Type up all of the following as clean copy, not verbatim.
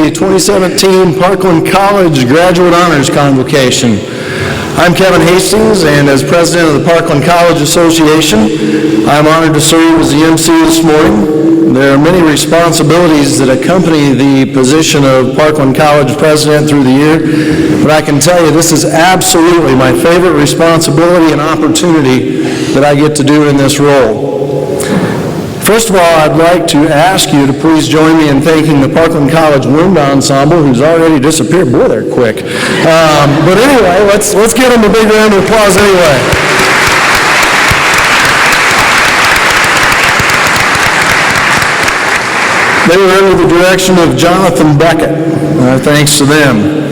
the 2017 Parkland College Graduate Honors Convocation. I'm Kevin Hastings, and as president of the Parkland College Association, I'm honored to serve as the MC this morning. There are many responsibilities that accompany the position of Parkland College president through the year, but I can tell you this is absolutely my favorite responsibility and opportunity that I get to do in this role. First of all, I'd like to ask you to please join me in thanking the Parkland College Wind Ensemble, who's already disappeared. Boy, they're quick. But anyway, let's give them a big round of applause anyway. They were under the direction of Jonathan Beckett. Thanks to them.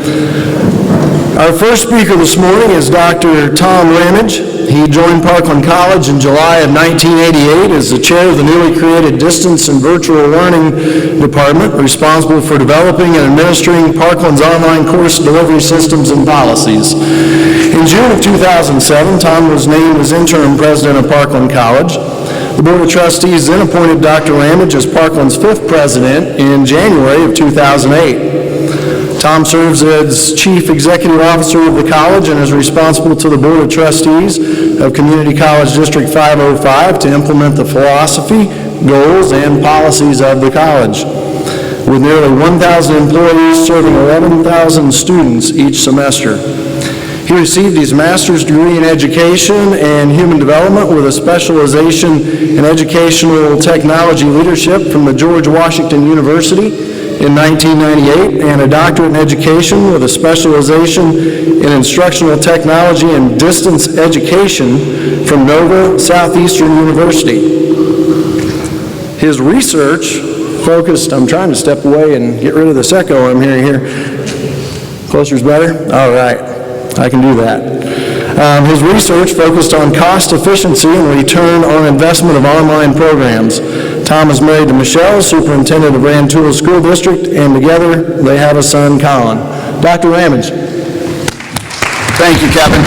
Our first speaker this morning is Dr. Tom Ramage. He joined Parkland College in July of 1988 as the chair of the newly created Distance and Virtual Learning Department, responsible for developing and administering Parkland's online course delivery systems and policies. In June of 2007, Tom was named as interim president of Parkland College. The Board of Trustees then appointed Dr. Ramage as Parkland's fifth president in January of 2008. Tom serves as Chief Executive Officer of the college and is responsible to the Board of Trustees of Community College District 505 to implement the philosophy, goals, and policies of the college. With nearly 1,000 employees serving 11,000 students each semester. He received his master's degree in education and human development with a specialization in educational technology leadership from the George Washington University in 1998, and a doctorate in education with a specialization in instructional technology and distance education from Nova Southeastern University. His research focused, I'm trying to step away and get rid of this echo I'm hearing here. Closer's better? All right, I can do that. His research focused on cost efficiency and return on investment of online programs. Tom is married to Michelle, superintendent of Rantoul School District, and together they have a son, Colin. Dr. Ramage. Thank you, Kevin.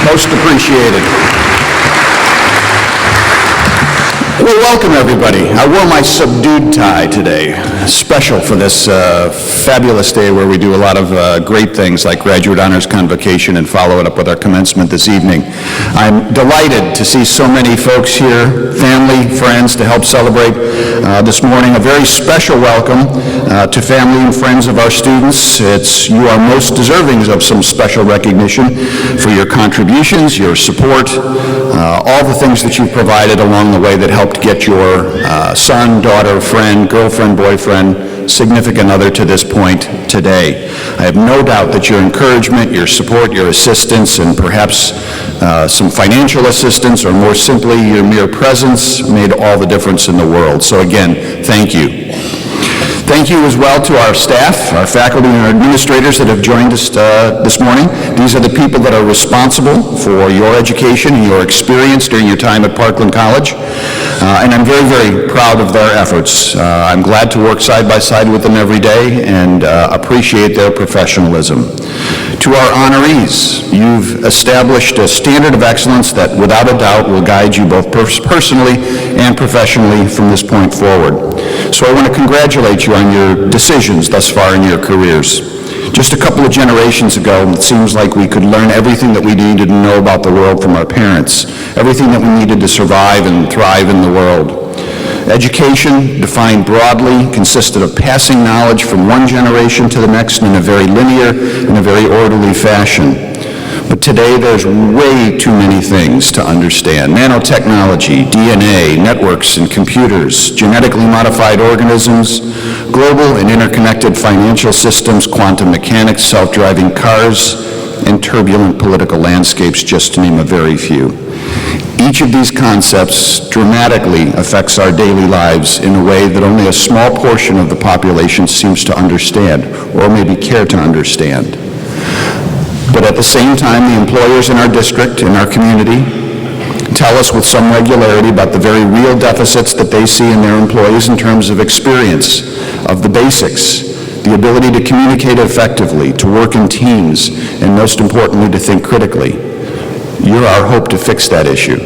Most appreciated. Well, welcome everybody. I wore my subdued tie today, special for this fabulous day where we do a lot of great things like Graduate Honors Convocation and follow it up with our commencement this evening. I'm delighted to see so many folks here, family, friends, to help celebrate this morning. A very special welcome to family and friends of our students. You are most deserving of some special recognition for your contributions, your support, all the things that you've provided along the way that helped get your son, daughter, friend, girlfriend, boyfriend, significant other to this point today. I have no doubt that your encouragement, your support, your assistance, and perhaps some financial assistance, or more simply, your mere presence made all the difference in the world. So again, thank you. Thank you as well to our staff, our faculty and our administrators that have joined us this morning. These are the people that are responsible for your education and your experience during your time at Parkland College. And I'm very, very proud of their efforts. I'm glad to work side by side with them every day and appreciate their professionalism. To our honorees, you've established a standard of excellence that without a doubt will guide you both personally and professionally from this point forward. So I want to congratulate you on your decisions thus far in your careers. Just a couple of generations ago, it seems like we could learn everything that we needed to know about the world from our parents, everything that we needed to survive and thrive in the world. Education, defined broadly, consisted of passing knowledge from one generation to the next in a very linear and a very orderly fashion. But today there's way too many things to understand. Nanotechnology, DNA, networks and computers, genetically modified organisms, global and interconnected financial systems, quantum mechanics, self-driving cars, and turbulent political landscapes, just to name a very few. Each of these concepts dramatically affects our daily lives in a way that only a small portion of the population seems to understand, or maybe care to understand. But at the same time, the employers in our district, in our community, tell us with some regularity about the very real deficits that they see in their employees in terms of experience, of the basics, the ability to communicate effectively, to work in teams, and most importantly, to think critically. You're our hope to fix that issue.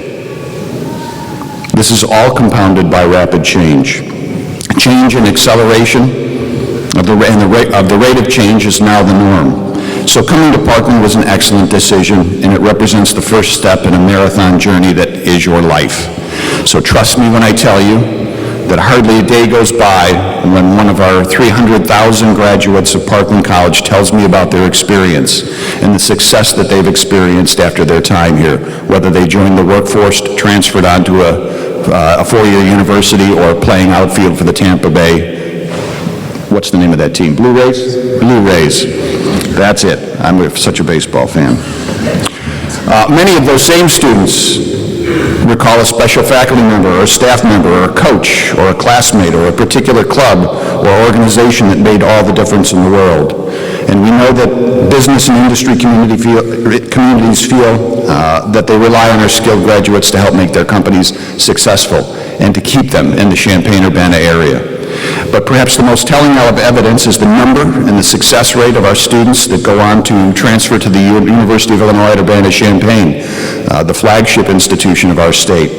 This is all compounded by rapid change. Change and acceleration of the rate of change is now the norm. So coming to Parkland was an excellent decision, and it represents the first step in a marathon journey that is your life. So trust me when I tell you that hardly a day goes by when one of our 300,000 graduates of Parkland College tells me about their experience and the success that they've experienced after their time here, whether they joined the workforce, transferred on to a four-year university, or playing outfield for the Tampa Bay, what's the name of that team? Blue Rays? Blue Rays. That's it. I'm such a baseball fan. Many of those same students recall a special faculty member or a staff member or a coach or a classmate or a particular club or organization that made all the difference in the world. And we know that business and industry communities feel that they rely on our skilled graduates to help make their companies successful and to keep them in the Champaign-Urbana area. But perhaps the most telling evidence is the number and the success rate of our students that go on to transfer to the University of Illinois at Urbana-Champaign, the flagship institution of our state,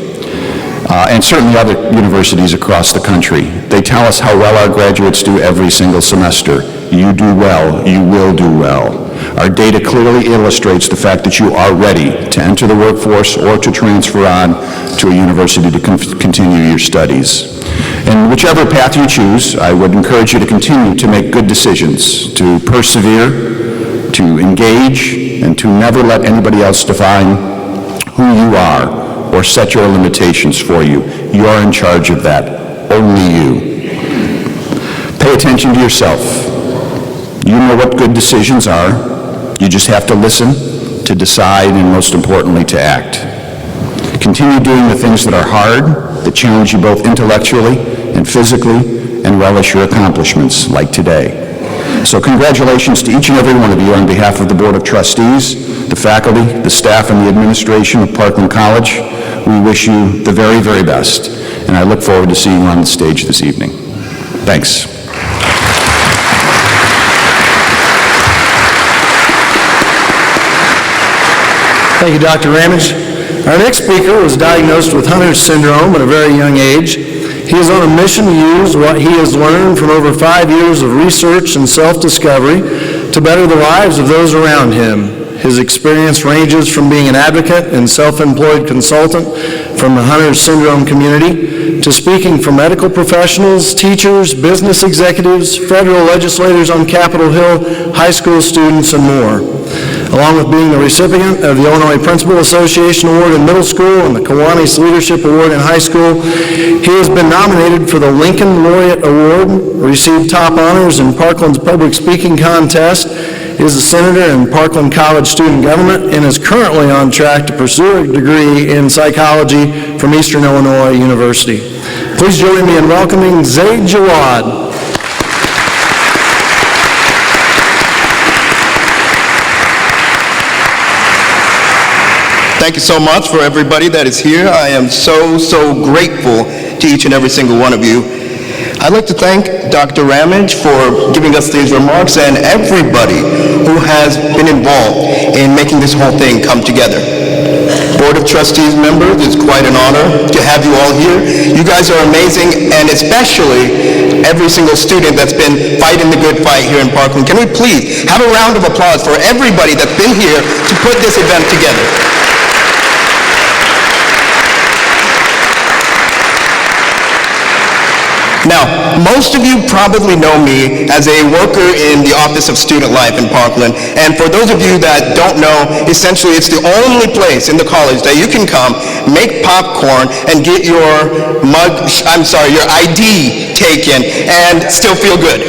and certainly other universities across the country. They tell us how well our graduates do every single semester. You do well, you will do well. Our data clearly illustrates the fact that you are ready to enter the workforce or to transfer on to a university to continue your studies. And whichever path you choose, I would encourage you to continue to make good decisions, to persevere, to engage, and to never let anybody else define who you are or set your limitations for you. You are in charge of that, only you. Pay attention to yourself. You know what good decisions are. You just have to listen, to decide, and most importantly, to act. Continue doing the things that are hard, that challenge you both intellectually and physically, and relish your accomplishments, like today. So congratulations to each and every one of you on behalf of the Board of Trustees, the faculty, the staff, and the administration of Parkland College. We wish you the very, very best, and I look forward to seeing you on the stage this evening. Thanks. Thank you, Dr. Ramage. Our next speaker was diagnosed with Hunter's syndrome at a very young age. He is on a mission to use what he has learned from over 5 years of research and self-discovery to better the lives of those around him. His experience ranges from being an advocate and self-employed consultant from the Hunter's syndrome community to speaking for medical professionals, teachers, business executives, federal legislators on Capitol Hill, high school students, and more. Along with being the recipient of the Illinois Principal Association Award in middle school and the Kiwanis Leadership Award in high school, he has been nominated for the Lincoln Laureate Award, received top honors in Parkland's public speaking contest, is a senator in Parkland College student government, and is currently on track to pursue a degree in psychology from Eastern Illinois University. Please join me in welcoming Zaid Jawad. Thank you so much for everybody that is here. I am so grateful to each and every single one of you. I'd like to thank Dr. Ramage for giving us these remarks and everybody who has been involved in making this whole thing come together. Board of Trustees members, it's quite an honor to have you all here. You guys are amazing, and especially every single student that's been fighting the good fight here in Parkland. Can we please have a round of applause for everybody that's been here to put this event together? Now, most of you probably know me as a worker in the Office of Student Life in Parkland, and for those of you that don't know, essentially it's the only place in the college that you can come, make popcorn, and get your your ID taken, and still feel good.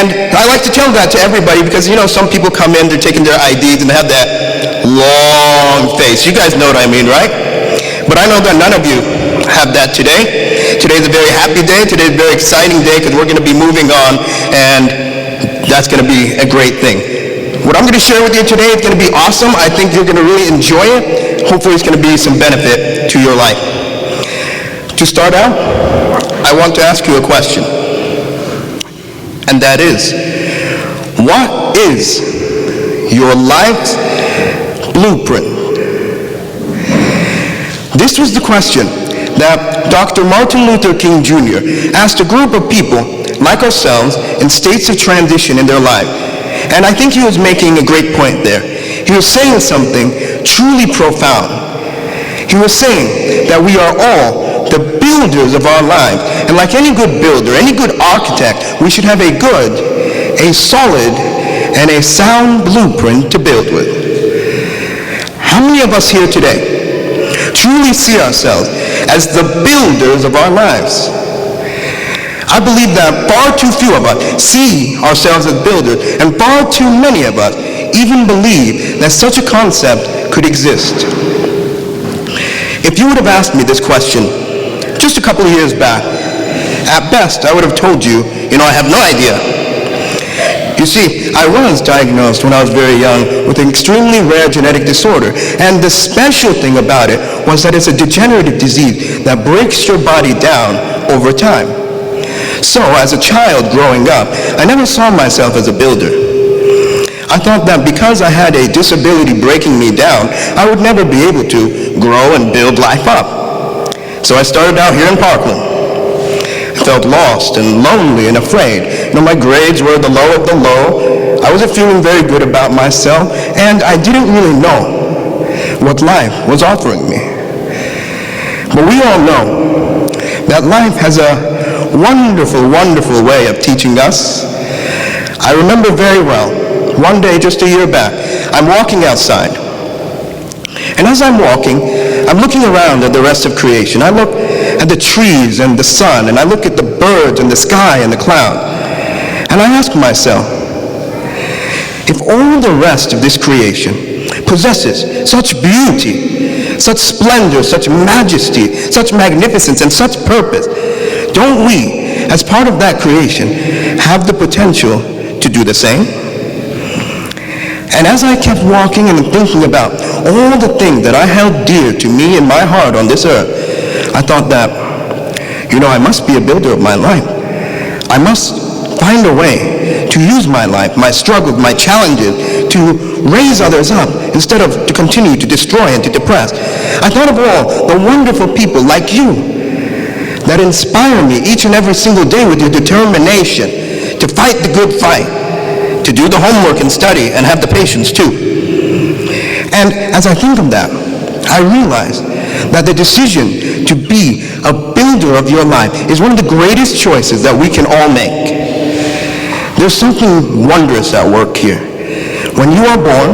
And I like to tell that to everybody because, you know, some people come in, they're taking their IDs, and they have that long face. You guys know what I mean, right? But I know that none of you have that today. Today's a very happy day. Today's a very exciting day because we're going to be moving on, and that's going to be a great thing. What I'm going to share with you today is going to be awesome. I think you're going to really enjoy it. Hopefully it's going to be some benefit to your life. To start out, I want to ask you a question, and that is, what is your life's blueprint? This was the question that Dr. Martin Luther King Jr. asked a group of people like ourselves, in states of transition in their life. And I think he was making a great point there. He was saying something truly profound. He was saying that we are all the builders of our lives. And like any good builder, any good architect, we should have a good, a solid, and a sound blueprint to build with. How many of us here today truly see ourselves as the builders of our lives? I believe that far too few of us see ourselves as builders, and far too many of us even believe that such a concept could exist. If you would have asked me this question just a couple of years back, at best I would have told you, I have no idea. You see, I was diagnosed when I was very young with an extremely rare genetic disorder, and the special thing about it was that it's a degenerative disease that breaks your body down over time. So, as a child growing up, I never saw myself as a builder. I thought that because I had a disability breaking me down, I would never be able to grow and build life up. So I started out here in Parkland. I felt lost and lonely and afraid. My grades were the low of the low. I wasn't feeling very good about myself, and I didn't really know what life was offering me. But we all know that life has a wonderful, wonderful way of teaching us. I remember very well, one day just a year back, I'm walking outside. And as I'm walking, I'm looking around at the rest of creation. I look at the trees and the sun, and I look at the birds and the sky and the cloud. And I ask myself, if all the rest of this creation possesses such beauty, such splendor, such majesty, such magnificence, and such purpose, don't we, as part of that creation, have the potential to do the same? And as I kept walking and thinking about all the things that I held dear to me and my heart on this earth, I thought that, I must be a builder of my life. I must find a way to use my life, my struggles, my challenges, to raise others up instead of to continue to destroy and to depress. I thought of all the wonderful people like you that inspire me each and every single day with your determination to fight the good fight, to do the homework and study and have the patience too. And as I think of that, I realize that the decision to be a builder of your life is one of the greatest choices that we can all make. There's something wondrous at work here. When you are born,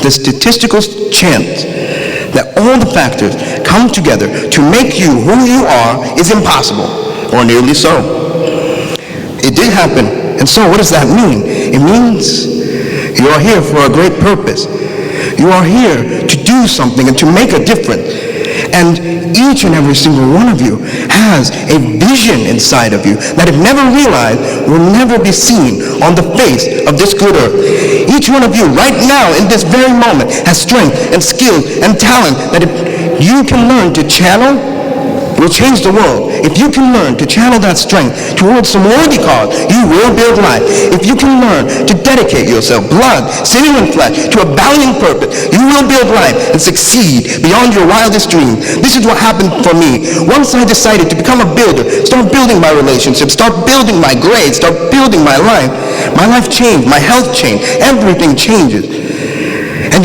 the statistical chance that all the factors come together to make you who you are is impossible, or nearly so. It did happen, and so what does that mean? It means you are here for a great purpose. You are here to do something and to make a difference. And each and every single one of you has a vision inside of you that if never realized will never be seen on the face of this good earth. Each one of you right now in this very moment has strength and skill and talent that if you can learn to channel, will change the world. If you can learn to channel that strength towards some worthy cause, you will build life. If you can learn to dedicate yourself, blood, sinew, and flesh, to a bounding purpose, you will build life and succeed beyond your wildest dreams. This is what happened for me. Once I decided to become a builder, start building my relationships, start building my grades, start building my life changed, my health changed, everything changes. And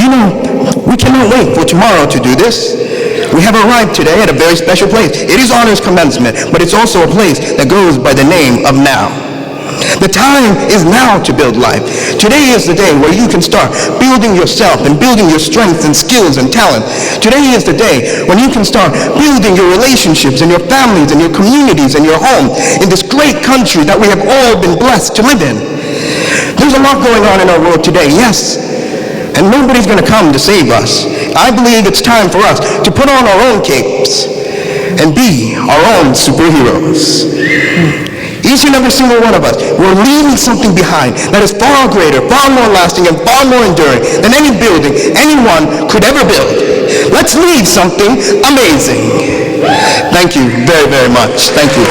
we cannot wait for tomorrow to do this. We have arrived today at a very special place. It is honors commencement, but it's also a place that goes by the name of now. The time is now to build life. Today is the day where you can start building yourself and building your strengths and skills and talent. Today is the day when you can start building your relationships and your families and your communities and your home in this great country that we have all been blessed to live in. There's a lot going on in our world today, yes. And nobody's going to come to save us. I believe it's time for us to put on our own capes and be our own superheroes. Each and every single one of us, we're leaving something behind that is far greater, far more lasting, and far more enduring than any building anyone could ever build. Let's leave something amazing. Thank you very, very much. Thank you.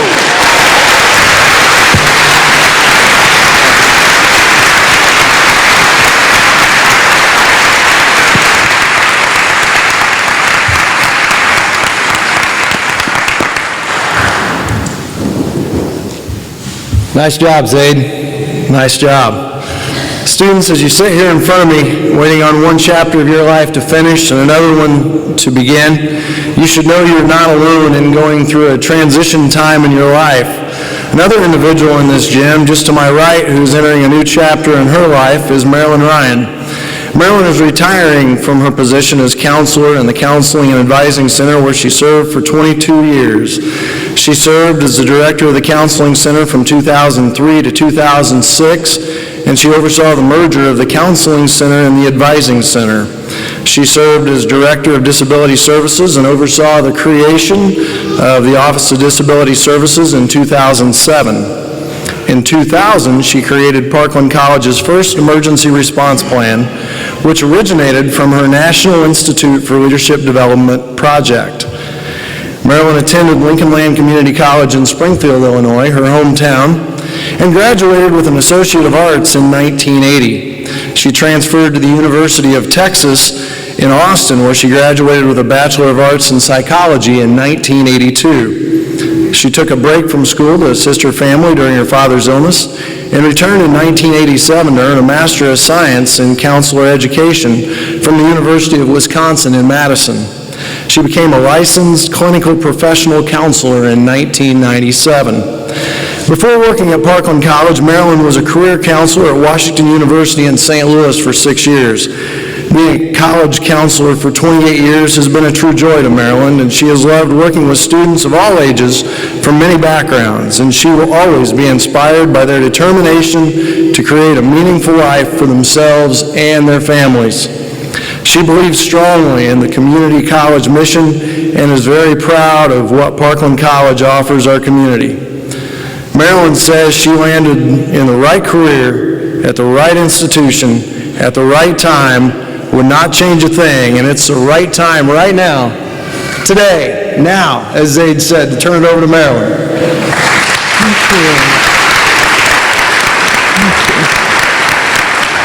Nice job, Zaid. Nice job. Students, as you sit here in front of me, waiting on one chapter of your life to finish and another one to begin, you should know you're not alone in going through a transition time in your life. Another individual in this gym, just to my right, who's entering a new chapter in her life, is Marilyn Ryan. Marilyn is retiring from her position as counselor in the Counseling and Advising Center, where she served for 22 years. She served as the director of the Counseling Center from 2003 to 2006, and she oversaw the merger of the Counseling Center and the Advising Center. She served as Director of Disability Services and oversaw the creation of the Office of Disability Services in 2007. In 2000, she created Parkland College's first emergency response plan, which originated from her National Institute for Leadership Development project. Marilyn attended Lincoln Land Community College in Springfield, Illinois, her hometown, and graduated with an Associate of Arts in 1980. She transferred to the University of Texas in Austin, where she graduated with a Bachelor of Arts in Psychology in 1982. She took a break from school to assist her family during her father's illness and returned in 1987 to earn a Master of Science in Counselor Education from the University of Wisconsin in Madison. She became a licensed clinical professional counselor in 1997. Before working at Parkland College, Marilyn was a career counselor at Washington University in St. Louis for 6 years. Being a college counselor for 28 years has been a true joy to Marilyn, and she has loved working with students of all ages from many backgrounds, and she will always be inspired by their determination to create a meaningful life for themselves and their families. She believes strongly in the community college mission and is very proud of what Parkland College offers our community. Marilyn says she landed in the right career, at the right institution, at the right time, would not change a thing, and it's the right time right now, today, now, as Zaid said, to turn it over to Marilyn.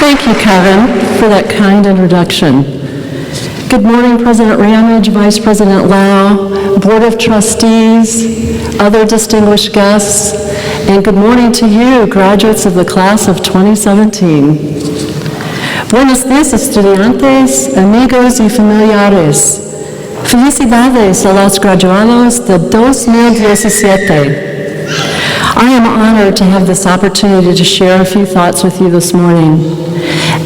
Thank you, Kevin, for that kind introduction. Good morning, President Ramage, Vice President Lau, Board of Trustees, other distinguished guests, and good morning to you, graduates of the class of 2017. Buenos días, estudiantes, amigos y familiares. Felicidades a los graduados de 2017. I am honored to have this opportunity to share a few thoughts with you this morning.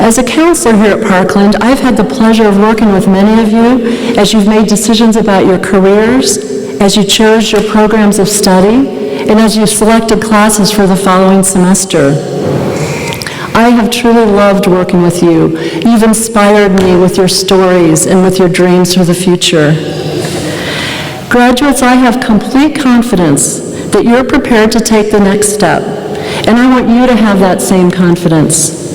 As a counselor here at Parkland, I've had the pleasure of working with many of you as you've made decisions about your careers, as you chose your programs of study, and as you selected classes for the following semester. I have truly loved working with you. You've inspired me with your stories and with your dreams for the future. Graduates, I have complete confidence that you're prepared to take the next step, and I want you to have that same confidence.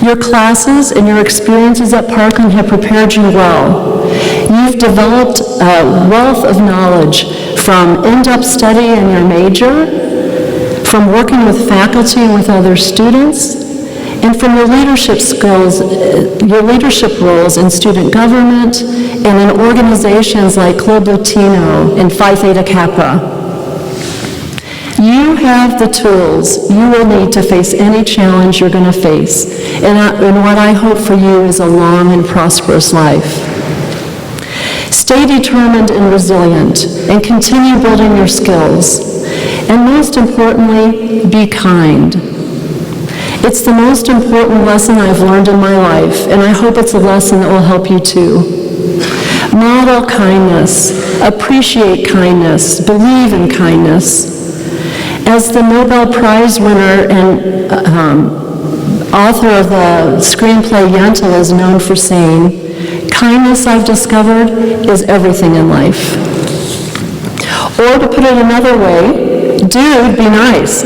Your classes and your experiences at Parkland have prepared you well. You've developed a wealth of knowledge from in-depth study in your major, from working with faculty and with other students, and from your leadership skills, your leadership roles in student government and in organizations like Club Latino and Phi Theta Kappa. You have the tools you will need to face any challenge you're going to face, and what I hope for you is a long and prosperous life. Stay determined and resilient, and continue building your skills. And most importantly, be kind. It's the most important lesson I've learned in my life, and I hope it's a lesson that will help you too. Model kindness, appreciate kindness, believe in kindness. As the Nobel Prize winner and author of the screenplay Yentl is known for saying, kindness, I've discovered, is everything in life. Or to put it another way, dude, be nice.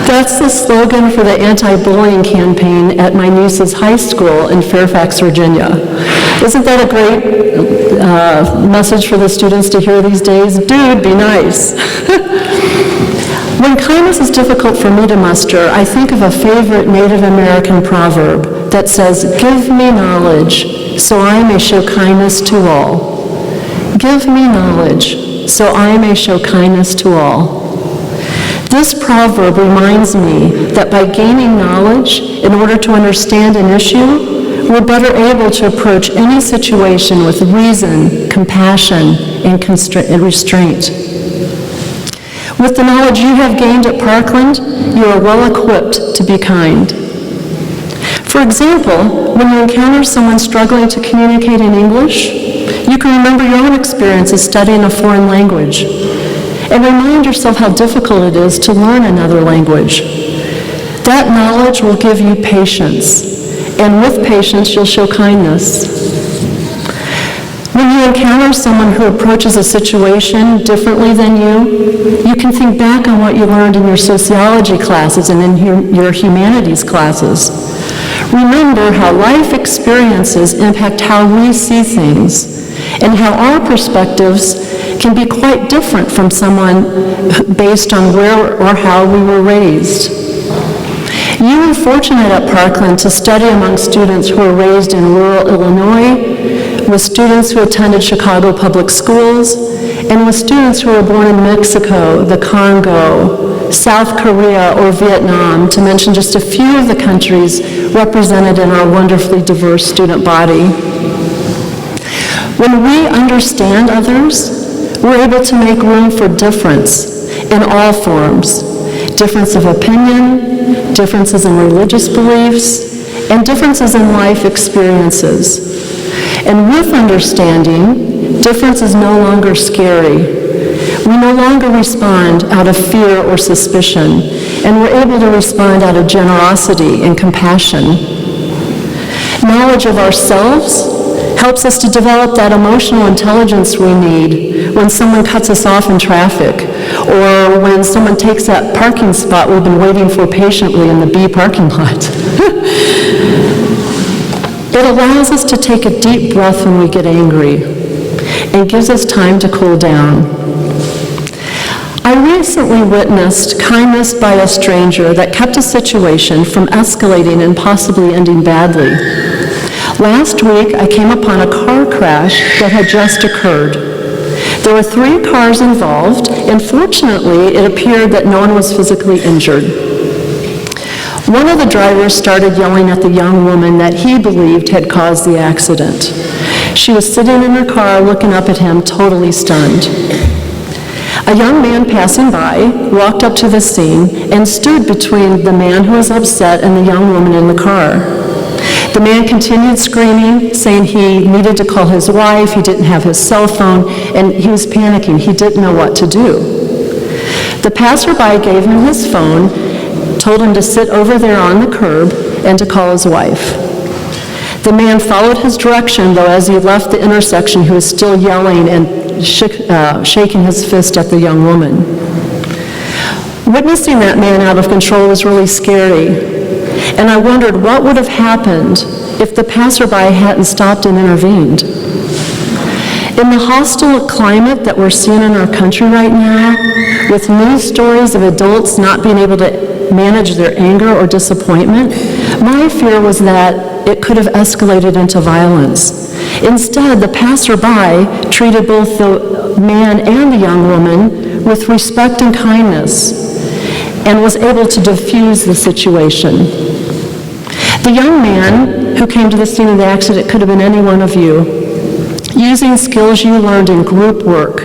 That's the slogan for the anti-bullying campaign at my niece's high school in Fairfax, Virginia. Isn't that a great message for the students to hear these days? Dude, be nice. When kindness is difficult for me to muster, I think of a favorite Native American proverb that says, give me knowledge so I may show kindness to all. Give me knowledge so I may show kindness to all. This proverb reminds me that by gaining knowledge in order to understand an issue, we're better able to approach any situation with reason, compassion, and restraint. With the knowledge you have gained at Parkland, you are well equipped to be kind. For example, when you encounter someone struggling to communicate in English, you can remember your own experiences studying a foreign language and remind yourself how difficult it is to learn another language. That knowledge will give you patience, and with patience you'll show kindness. When you encounter someone who approaches a situation differently than you can think back on what you learned in your sociology classes and in your humanities classes. Remember how life experiences impact how we see things and how our perspectives can be quite different from someone based on where or how we were raised. You were fortunate at Parkland to study among students who were raised in rural Illinois, with students who attended Chicago public schools, and with students who were born in Mexico, the Congo, South Korea, or Vietnam, to mention just a few of the countries represented in our wonderfully diverse student body. When we understand others, we're able to make room for difference in all forms. Difference of opinion, differences in religious beliefs, and differences in life experiences. And with understanding, difference is no longer scary. We no longer respond out of fear or suspicion, and we're able to respond out of generosity and compassion. Knowledge of ourselves helps us to develop that emotional intelligence we need when someone cuts us off in traffic, or when someone takes that parking spot we've been waiting for patiently in the B parking lot. It allows us to take a deep breath when we get angry and gives us time to cool down. I recently witnessed kindness by a stranger that kept a situation from escalating and possibly ending badly. Last week, I came upon a car crash that had just occurred. There were 3 cars involved, and fortunately, it appeared that no one was physically injured. One of the drivers started yelling at the young woman that he believed had caused the accident. She was sitting in her car looking up at him, totally stunned. A young man passing by walked up to the scene and stood between the man who was upset and the young woman in the car. The man continued screaming, saying he needed to call his wife, he didn't have his cell phone, and he was panicking. He didn't know what to do. The passerby gave him his phone, told him to sit over there on the curb and to call his wife. The man followed his direction, though as he left the intersection, he was still yelling and shaking his fist at the young woman. Witnessing that man out of control was really scary, and I wondered what would have happened if the passerby hadn't stopped and intervened. In the hostile climate that we're seeing in our country right now, with news stories of adults not being able to manage their anger or disappointment, my fear was that it could have escalated into violence. Instead, the passerby treated both the man and the young woman with respect and kindness and was able to diffuse the situation. The young man who came to the scene of the accident could have been any one of you. Using skills you learned in group work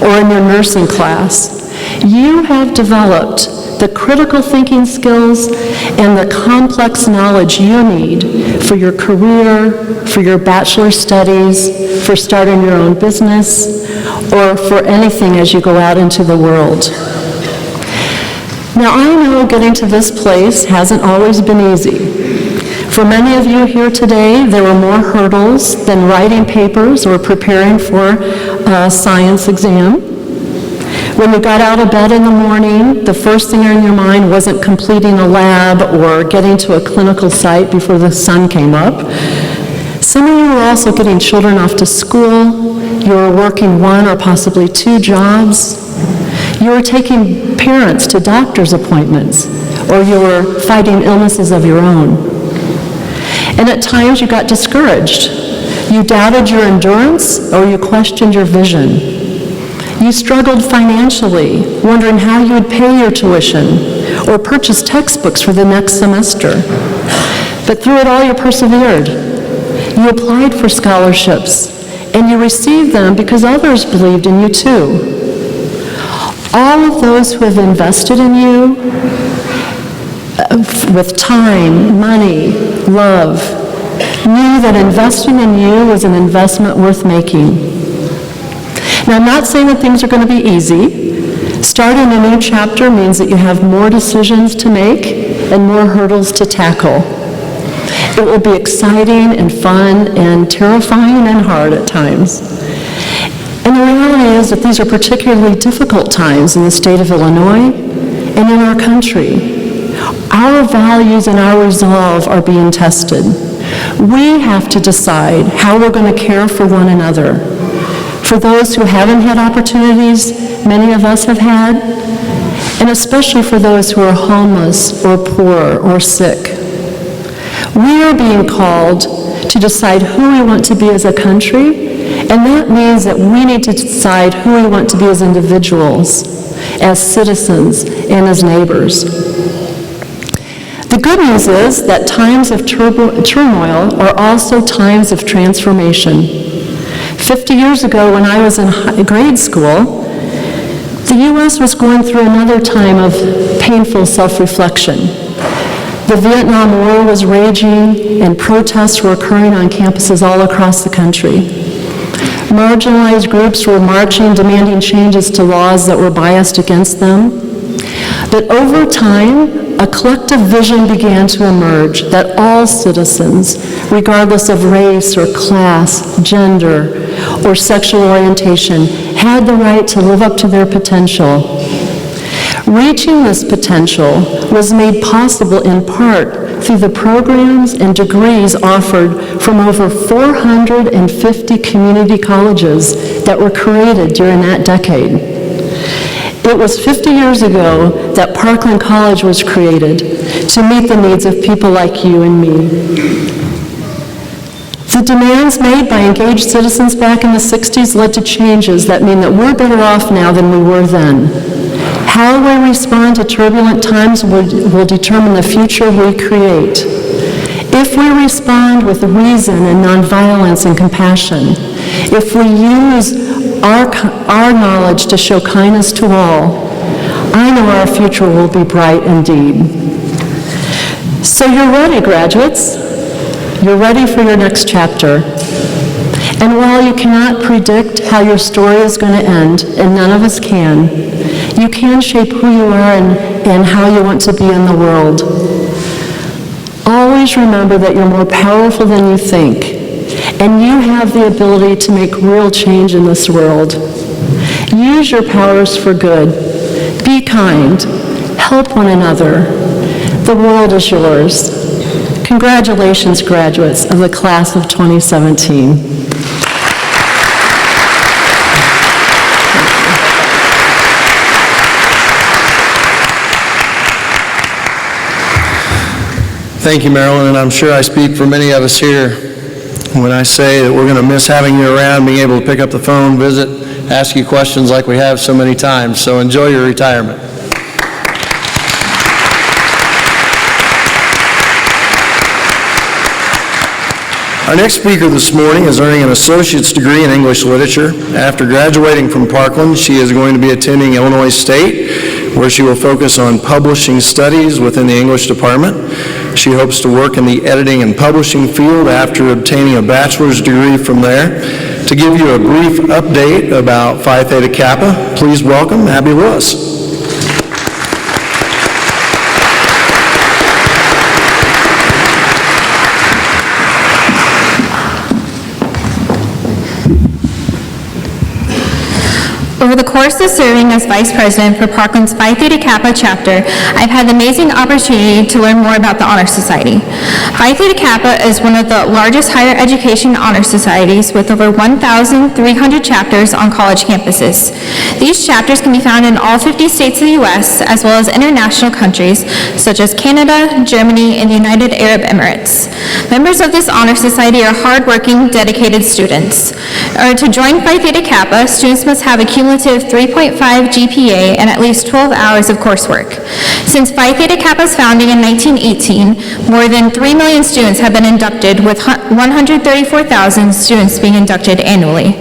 or in your nursing class, you have developed the critical thinking skills and the complex knowledge you need for your career, for your bachelor studies, for starting your own business, or for anything as you go out into the world. Now, I know getting to this place hasn't always been easy. For many of you here today, there were more hurdles than writing papers or preparing for a science exam. When you got out of bed in the morning, the first thing in your mind wasn't completing a lab or getting to a clinical site before the sun came up. Some of you were also getting children off to school. You were working 1 or possibly 2 jobs. You were taking parents to doctor's appointments, or you were fighting illnesses of your own. And at times you got discouraged. You doubted your endurance, or you questioned your vision. You struggled financially, wondering how you would pay your tuition or purchase textbooks for the next semester. But through it all, you persevered. You applied for scholarships, and you received them because others believed in you too. All of those who have invested in you with time, money, love, knew that investing in you was an investment worth making. Now, I'm not saying that things are going to be easy. Starting a new chapter means that you have more decisions to make and more hurdles to tackle. It will be exciting and fun and terrifying and hard at times. And the reality is that these are particularly difficult times in the state of Illinois and in our country. Our values and our resolve are being tested. We have to decide how we're going to care for one another. For those who haven't had opportunities many of us have had, and especially for those who are homeless or poor or sick. We are being called to decide who we want to be as a country, and that means that we need to decide who we want to be as individuals, as citizens, and as neighbors. The good news is that times of turmoil are also times of transformation. 50 years ago, when I was in grade school, the U.S. was going through another time of painful self-reflection. The Vietnam War was raging, and protests were occurring on campuses all across the country. Marginalized groups were marching, demanding changes to laws that were biased against them. But over time, a collective vision began to emerge that all citizens, regardless of race or class, gender, or sexual orientation, had the right to live up to their potential. Reaching this potential was made possible in part through the programs and degrees offered from over 450 community colleges that were created during that decade. It was 50 years ago that Parkland College was created to meet the needs of people like you and me. The demands made by engaged citizens back in the 60s led to changes that mean that we're better off now than we were then. How we respond to turbulent times will determine the future we create. If we respond with reason and nonviolence and compassion, if we use our knowledge to show kindness to all, I know our future will be bright indeed. So you're ready, graduates. You're ready for your next chapter. And while you cannot predict how your story is going to end, and none of us can, you can shape who you are and how you want to be in the world. Always remember that you're more powerful than you think, and you have the ability to make real change in this world. Use your powers for good. Be kind. Help one another. The world is yours. Congratulations, graduates of the class of 2017. Thank you, Marilyn, and I'm sure I speak for many of us here when I say that we're going to miss having you around, being able to pick up the phone, visit, ask you questions like we have so many times. So enjoy your retirement. Our next speaker this morning is earning an associate's degree in English literature. After graduating from Parkland, she is going to be attending Illinois State, where she will focus on publishing studies within the English department. She hopes to work in the editing and publishing field after obtaining a bachelor's degree from there. To give you a brief update about Phi Theta Kappa, please welcome Abby Lewis. Over the course of serving as Vice President for Parkland's Phi Theta Kappa chapter, I've had the amazing opportunity to learn more about the Honor Society. Phi Theta Kappa is one of the largest higher education honor societies with over 1,300 chapters on college campuses. These chapters can be found in all 50 states of the U.S., as well as international countries such as Canada, Germany, and the United Arab Emirates. Members of this honor society are hardworking, dedicated students. To join Phi Theta Kappa, students must have a cumulative cumulative 3.5 GPA and at least 12 hours of coursework. Since Phi Theta Kappa's founding in 1918, more than 3 million students have been inducted, with 134,000 students being inducted annually.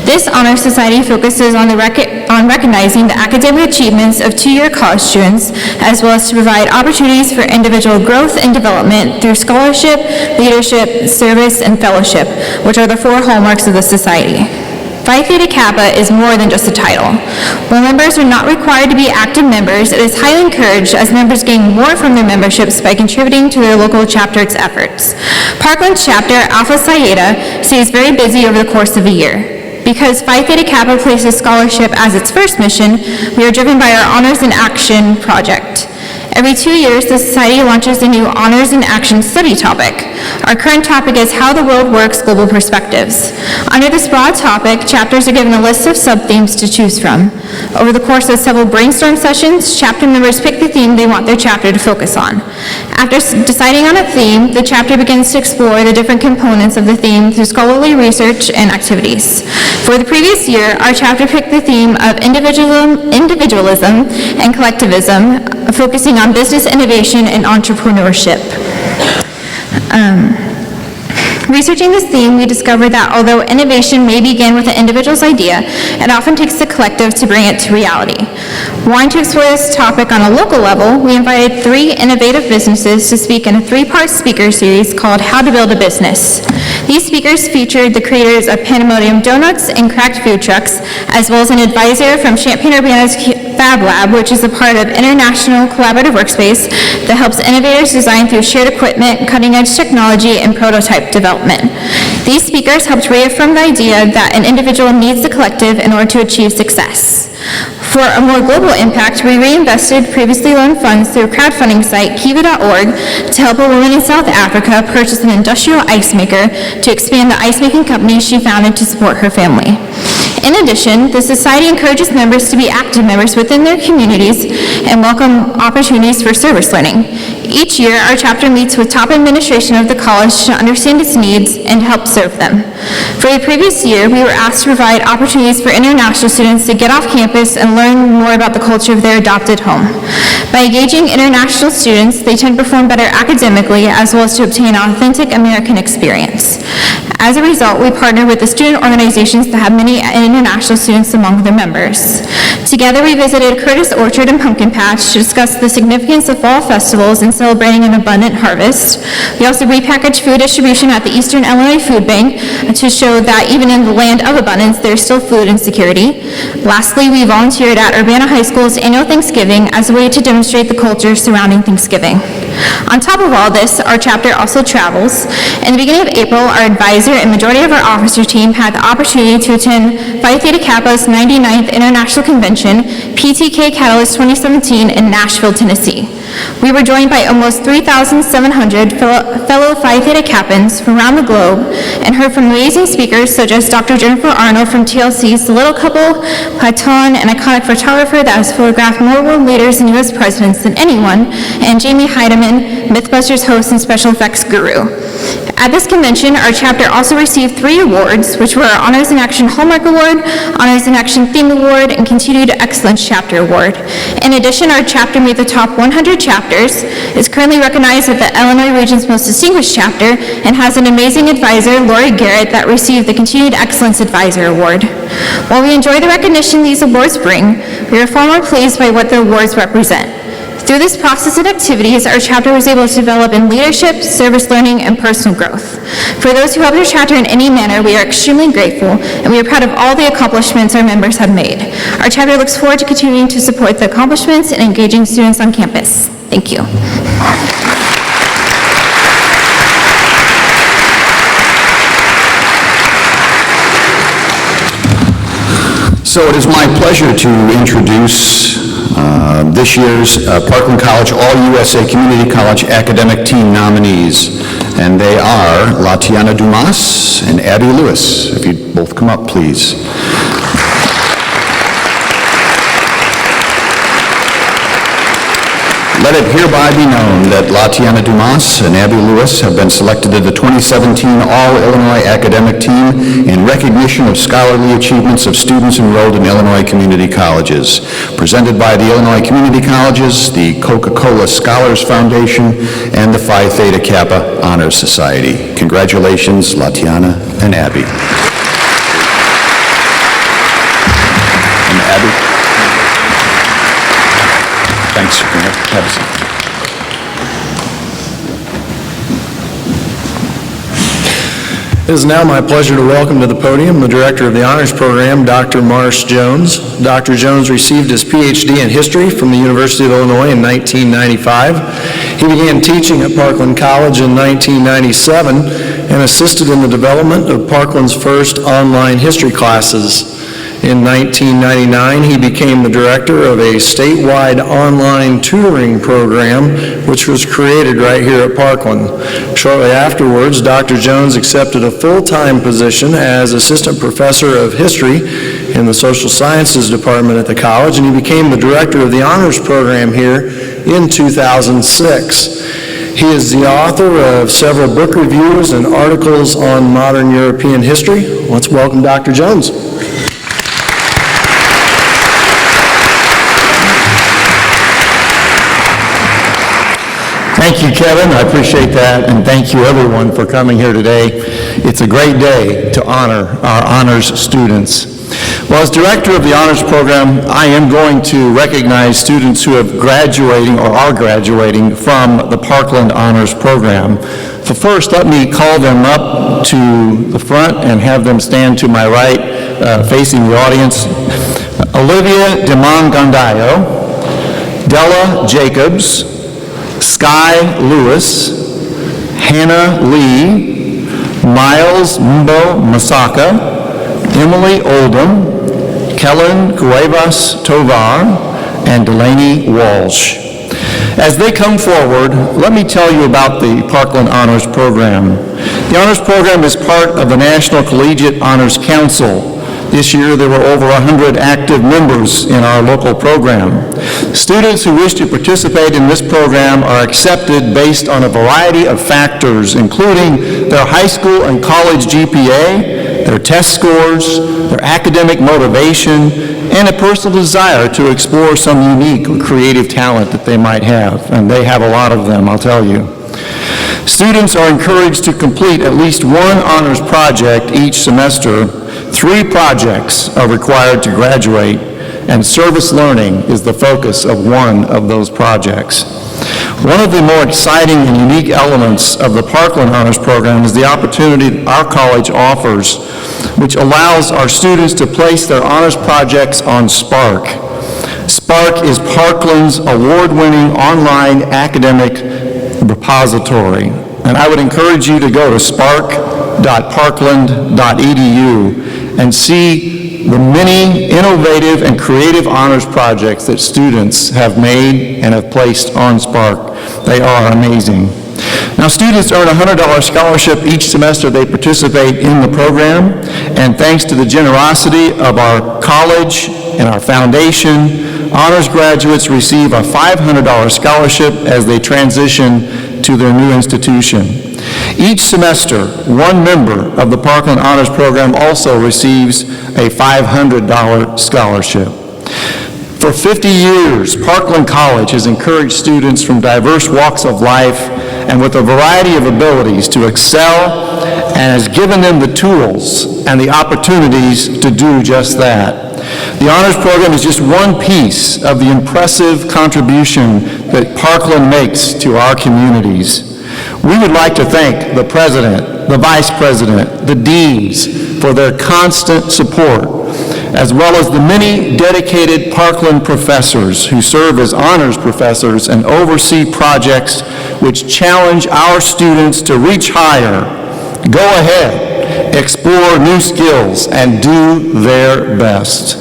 This honor society focuses on recognizing the academic achievements of two-year college students, as well as to provide opportunities for individual growth and development through scholarship, leadership, service, and fellowship, which are the 4 hallmarks of the society. Phi Theta Kappa is more than just a title. While members are not required to be active members, it is highly encouraged as members gain more from their memberships by contributing to their local chapter's efforts. Parkland's chapter, Alpha Psi Eta, stays very busy over the course of a year. Because Phi Theta Kappa places scholarship as its first mission, we are driven by our Honors in Action project. Every 2 years, the Society launches a new Honors in Action study topic. Our current topic is How the World Works, Global Perspectives. Under this broad topic, chapters are given a list of sub-themes to choose from. Over the course of several brainstorm sessions, chapter members pick the theme they want their chapter to focus on. After deciding on a theme, the chapter begins to explore the different components of the theme through scholarly research and activities. For the previous year, our chapter picked the theme of individualism and collectivism, focusing on business innovation and entrepreneurship. Researching this theme, we discovered that although innovation may begin with an individual's idea, it often takes the collective to bring it to reality. Wanting to explore this topic on a local level, we invited 3 innovative businesses to speak in a 3-part speaker series called How to Build a Business. These speakers featured the creators of Pandemonium Donuts and Cracked Food Trucks, as well as an advisor from Champaign-Urbana's Fab Lab, which is a part of International Collaborative Workspace that helps innovators design through shared equipment, cutting-edge technology, and prototype development. These speakers helped reaffirm the idea that an individual needs the collective in order to achieve success. For a more global impact, we reinvested previously loaned funds through a crowdfunding site, kiva.org, to help a woman in South Africa purchase an industrial ice maker to expand the ice making company she founded to support her family. In addition, the Society encourages members to be active members within their communities and welcome opportunities for service learning. Each year, our chapter meets with top administration of the college to understand its needs and help serve them. For the previous year, we were asked to provide opportunities for international students to get off campus and learn more about the culture of their adopted home. By engaging international students, they tend to perform better academically as well as to obtain an authentic American experience. As a result, we partner with the student organizations that have many international students among their members. Together, we visited Curtis Orchard and Pumpkin Patch to discuss the significance of fall festivals and celebrating an abundant harvest. We also repackaged food distribution at the Eastern Illinois Food Bank to show that even in the land of abundance, there's still food insecurity. Lastly, we volunteered at Urbana High School's annual Thanksgiving as a way to demonstrate the culture surrounding Thanksgiving. On top of all this, our chapter also travels. In the beginning of April, our advisor and majority of our officer team had the opportunity to attend Phi Theta Kappa's 99th International Convention, PTK Catalyst 2017, in Nashville, Tennessee. We were joined by almost 3,700 fellow Phi Theta Kappans from around the globe and heard from amazing speakers such as Dr. Jennifer Arnold from TLC's The Little Couple, Platon, an iconic photographer that has photographed more world leaders and U.S. presidents than anyone, and Jamie Heidemann, Mythbusters host and special effects guru. At this convention, our chapter also received 3 awards, which were our Honors in Action Hallmark Award, Honors in Action Theme Award, and Continued Excellence Chapter Award. In addition, our chapter made the top 100 chapters, is currently recognized as the Illinois region's most distinguished chapter, and has an amazing advisor, Lori Garrett, that received the Continued Excellence Advisor Award. While we enjoy the recognition these awards bring, we are far more pleased by what the awards represent. Through this process and activities, our chapter was able to develop in leadership, service learning, and personal growth. For those who helped our chapter in any manner, we are extremely grateful, and we are proud of all the accomplishments our members have made. Our chapter looks forward to continuing to support the accomplishments and engaging students on campus. Thank you. So it is my pleasure to introduce this year's Parkland College All-USA Community College Academic Team nominees, and they are Latiana Dumas and Abby Lewis. If you'd both come up, please. Let it hereby be known that Latiana Dumas and Abby Lewis have been selected to the 2017 All-Illinois Academic Team in recognition of scholarly achievements of students enrolled in Illinois community colleges. Presented by the Illinois Community Colleges, the Coca-Cola Scholars Foundation, and the Phi Theta Kappa Honor Society. Congratulations, Latiana and Abby. And Abby. Thanks. Have a seat. It is now my pleasure to welcome to the podium the Director of the Honors Program, Dr. Marsh Jones. Dr. Jones received his Ph.D. in History from the University of Illinois in 1995. He began teaching at Parkland College in 1997 and assisted in the development of Parkland's first online history classes. In 1999, he became the director of a statewide online tutoring program, which was created right here at Parkland. Shortly afterwards, Dr. Jones accepted a full-time position as assistant professor of history in the social sciences department at the college, and he became the director of the honors program here in 2006. He is the author of several book reviews and articles on modern European history. Let's welcome Dr. Jones. Thank you, Kevin. I appreciate that, and thank you, everyone, for coming here today. It's a great day to honor our honors students. Well, as director of the honors program, I am going to recognize students who have graduating or are graduating from the Parkland Honors Program. So first, let me call them up to the front and have them stand to my right, facing the audience. Olivia DeMongandayo, Della Jacobs, Sky Lewis, Hannah Lee, Miles Mbo Masaka, Emily Oldham, Kellen Cuevas Tovar, and Delaney Walsh. As they come forward, let me tell you about the Parkland Honors Program. The Honors Program is part of the National Collegiate Honors Council. This year, there were over 100 active members in our local program. Students who wish to participate in this program are accepted based on a variety of factors, including their high school and college GPA, their test scores, their academic motivation, and a personal desire to explore some unique or creative talent that they might have. And they have a lot of them, I'll tell you. Students are encouraged to complete at least one honors project each semester. 3 projects are required to graduate, and service learning is the focus of one of those projects. One of the more exciting and unique elements of the Parkland Honors Program is the opportunity our college offers, which allows our students to place their honors projects on Spark. Spark is Parkland's award-winning online academic repository, and I would encourage you to go to spark.parkland.edu and see the many innovative and creative honors projects that students have made and have placed on Spark. They are amazing. Now, students earn a $100 scholarship each semester they participate in the program, and thanks to the generosity of our college and our foundation, honors graduates receive a $500 scholarship as they transition to their new institution. Each semester, one member of the Parkland Honors Program also receives a $500 scholarship. For 50 years, Parkland College has encouraged students from diverse walks of life and with a variety of abilities to excel, and has given them the tools and the opportunities to do just that. The Honors Program is just one piece of the impressive contribution that Parkland makes to our communities. We would like to thank the President, the Vice President, the Deans for their constant support, as well as the many dedicated Parkland professors who serve as honors professors and oversee projects which challenge our students to reach higher, go ahead, explore new skills, and do their best.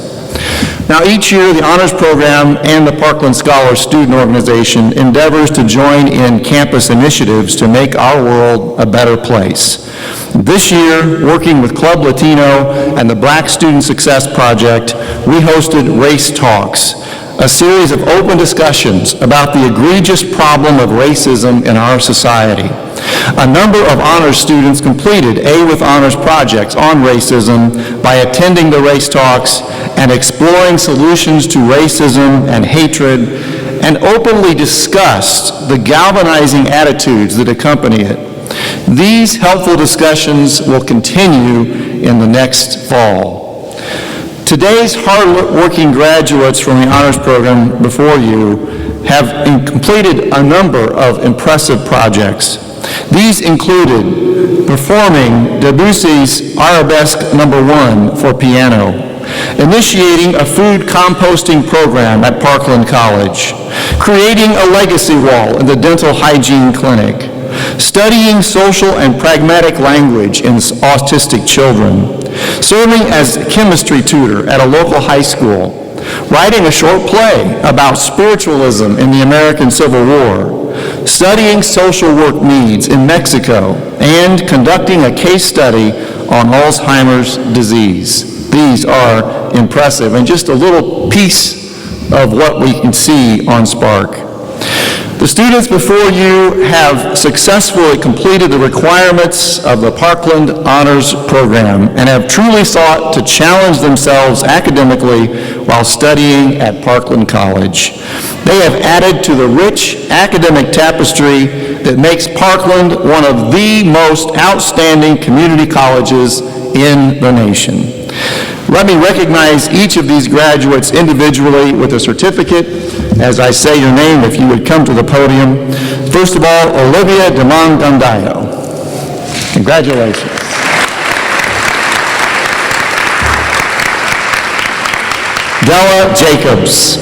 Now, each year, the Honors Program and the Parkland Scholars Student Organization endeavors to join in campus initiatives to make our world a better place. This year, working with Club Latino and the Black Student Success Project, we hosted Race Talks, a series of open discussions about the egregious problem of racism in our society. A number of honors students completed A with Honors projects on racism by attending the race talks and exploring solutions to racism and hatred, and openly discussed the galvanizing attitudes that accompany it. These helpful discussions will continue in the next fall. Today's hard-working graduates from the honors program before you have completed a number of impressive projects. These included performing Debussy's Arabesque No. 1 for piano, initiating a food composting program at Parkland College, creating a legacy wall in the dental hygiene clinic, studying social and pragmatic language in autistic children, serving as chemistry tutor at a local high school, writing a short play about spiritualism in the American Civil War, studying social work needs in Mexico, and conducting a case study on Alzheimer's disease. These are impressive, and just a little piece of what we can see on Spark. The students before you have successfully completed the requirements of the Parkland Honors Program and have truly sought to challenge themselves academically while studying at Parkland College. They have added to the rich academic tapestry that makes Parkland one of the most outstanding community colleges in the nation. Let me recognize each of these graduates individually with a certificate. As I say your name, if you would come to the podium. First of all, Olivia Demongandayo. Congratulations. Della Jacobs.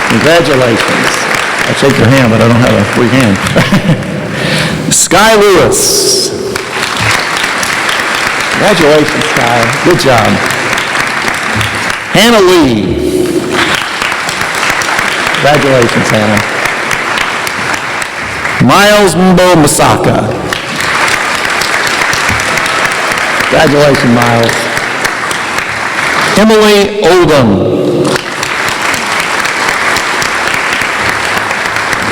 Congratulations. I shake your hand, but I don't have a free hand. Sky Lewis. Congratulations, Sky. Good job. Hannah Lee. Congratulations, Hannah. Miles Mbo Masaka. Congratulations, Miles. Emily Oldham.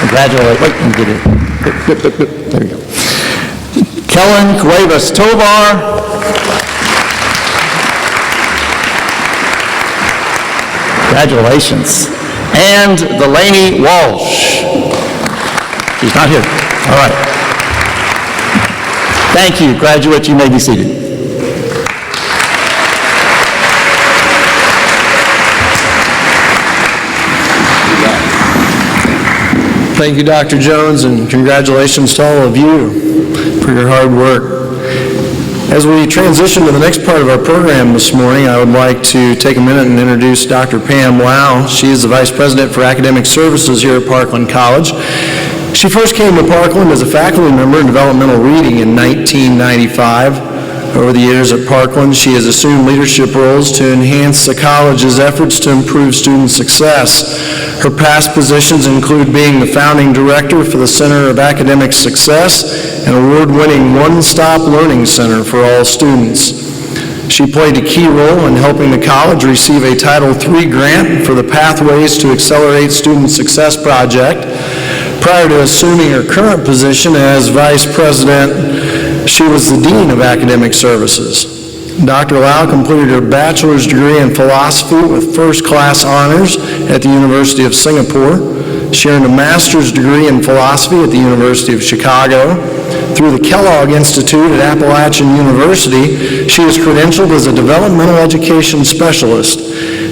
Congratulations. Wait, let me get it. There you go. Kellen Cuevas Tovar. Congratulations. And Delaney Walsh. She's not here. All right. Thank you. Graduates, you may be seated. Thank you, Dr. Jones, and congratulations to all of you for your hard work. As we transition to the next part of our program this morning, I would like to take a minute and introduce Dr. Pam Lau. She is the Vice President for Academic Services here at Parkland College. She first came to Parkland as a faculty member in developmental reading in 1995. Over the years at Parkland, she has assumed leadership roles to enhance the college's efforts to improve student success. Her past positions include being the founding director for the Center of Academic Success, an award-winning one-stop learning center for all students. She played a key role in helping the college receive a Title III grant for the Pathways to Accelerate Student Success project. Prior to assuming her current position as Vice President, she was the Dean of Academic Services. Dr. Lau completed her bachelor's degree in philosophy with first-class honors at the University of Singapore. She earned a master's degree in philosophy at the University of Chicago. Through the Kellogg Institute at Appalachian University, she was credentialed as a developmental education specialist.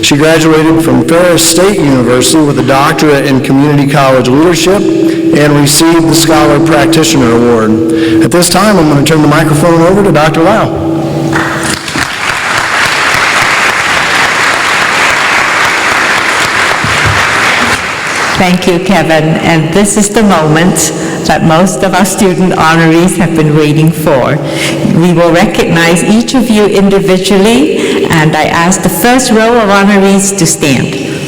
She graduated from Ferris State University with a doctorate in community college leadership and received the Scholar Practitioner Award. At this time, I'm going to turn the microphone over to Dr. Lau. Thank you, Kevin. And this is the moment that most of our student honorees have been waiting for. We will recognize each of you individually, and I ask the first row of honorees to stand.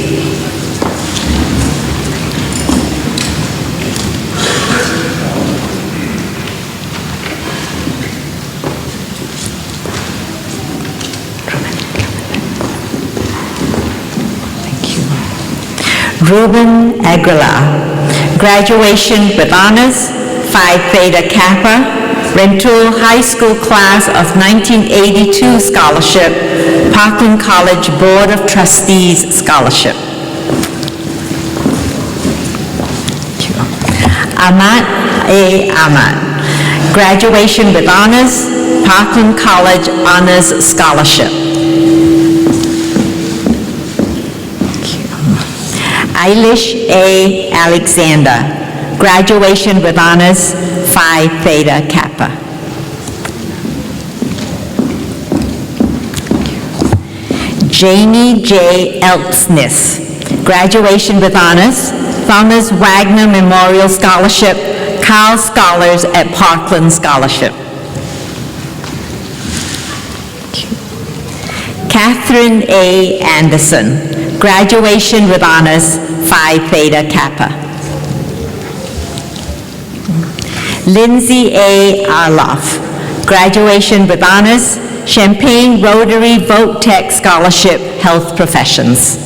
Ruben Aguilar, graduation with honors, Phi Theta Kappa, Rentoul High School Class of 1982 Scholarship, Parkland College Board of Trustees Scholarship. Ahmad A. Ahmad, graduation with honors, Parkland College Honors Scholarship. Eilish A. Alexander, graduation with honors, Phi Theta Kappa. Jamie J. Elksness, graduation with honors, Thomas Wagner Memorial Scholarship, Carl Scholars at Parkland Scholarship. Catherine A. Anderson, graduation with honors, Phi Theta Kappa. Lindsay A. Arloff, graduation with honors, Champaign Rotary Vote Tech Scholarship, Health Professions.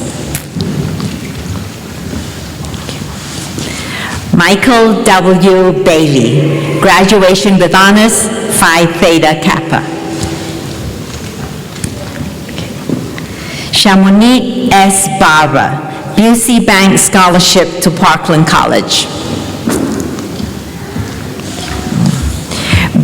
Michael W. Bailey, graduation with honors, Phi Theta Kappa. Shamonit S. Barber, Busey Bank Scholarship to Parkland College.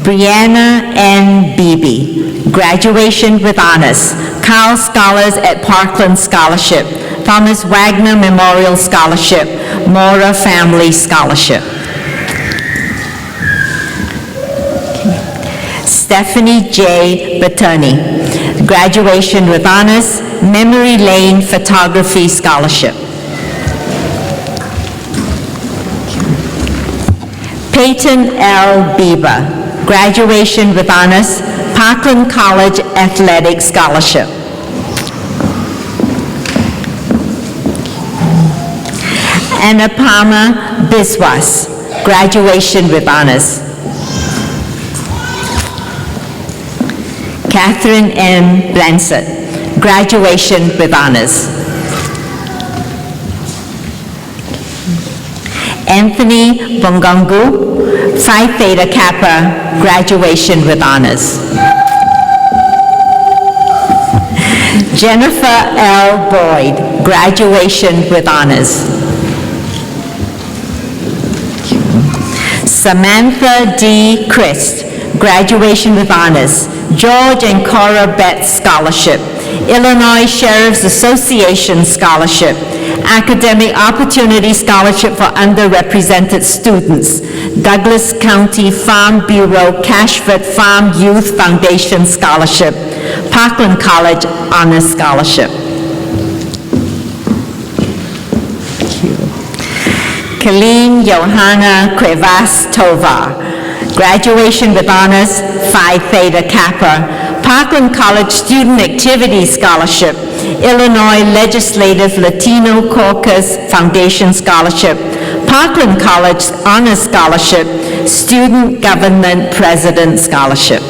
Brianna N. Beebe, graduation with honors, Carl Scholars at Parkland Scholarship, Thomas Wagner Memorial Scholarship, Mora Family Scholarship. Stephanie J. Bertoni, graduation with honors, Memory Lane Photography Scholarship. Peyton L. Bieber, graduation with honors, Parkland College Athletic Scholarship. Anupama Biswas, graduation with honors. Catherine M. Blansett, graduation with honors. Anthony Bongongu, Phi Theta Kappa, graduation with honors. Jennifer L. Boyd, graduation with honors. Samantha D. Christ, graduation with honors, George and Cora Betts Scholarship, Illinois Sheriff's Association Scholarship, Academic Opportunity Scholarship for Underrepresented Students, Douglas County Farm Bureau Cashford Farm Youth Foundation Scholarship, Parkland College Honors Scholarship. Colleen Johanna Krevas Tovar, graduation with honors, Phi Theta Kappa, Parkland College Student Activity Scholarship, Illinois Legislative Latino Caucus Foundation Scholarship, Parkland College Honors Scholarship, Student Government President Scholarship.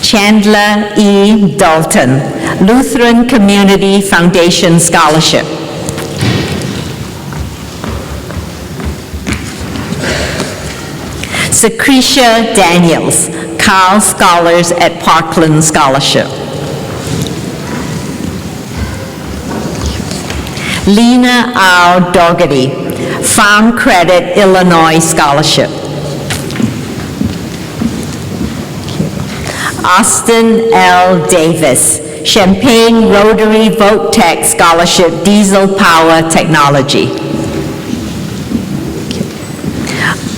Chandler E. Dalton, Lutheran Community Foundation Scholarship. Secretia Daniels, Carl Scholars at Parkland Scholarship. Lena R. Dougherty, Farm Credit Illinois Scholarship. Austin L. Davis, Champaign Rotary Vote Tech Scholarship, Diesel Power Technology.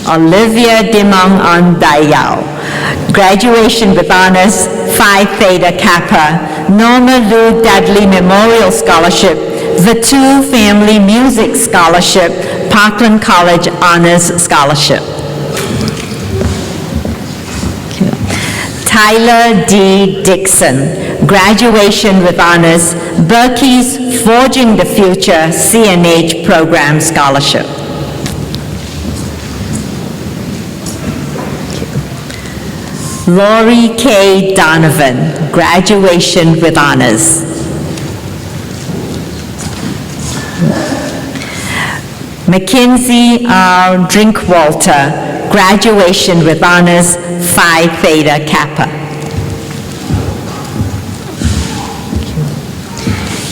Olivia Dimong Ondayao, graduation with honors, Phi Theta Kappa, Norma Lou Dudley Memorial Scholarship, the Two Family Music Scholarship, Parkland College Honors Scholarship. Tyler D. Dixon, graduation with honors, Berkey's Forging the Future CNH Program Scholarship. Lori K. Donovan, graduation with honors. Mackenzie R. Drinkwalter, graduation with honors, Phi Theta Kappa.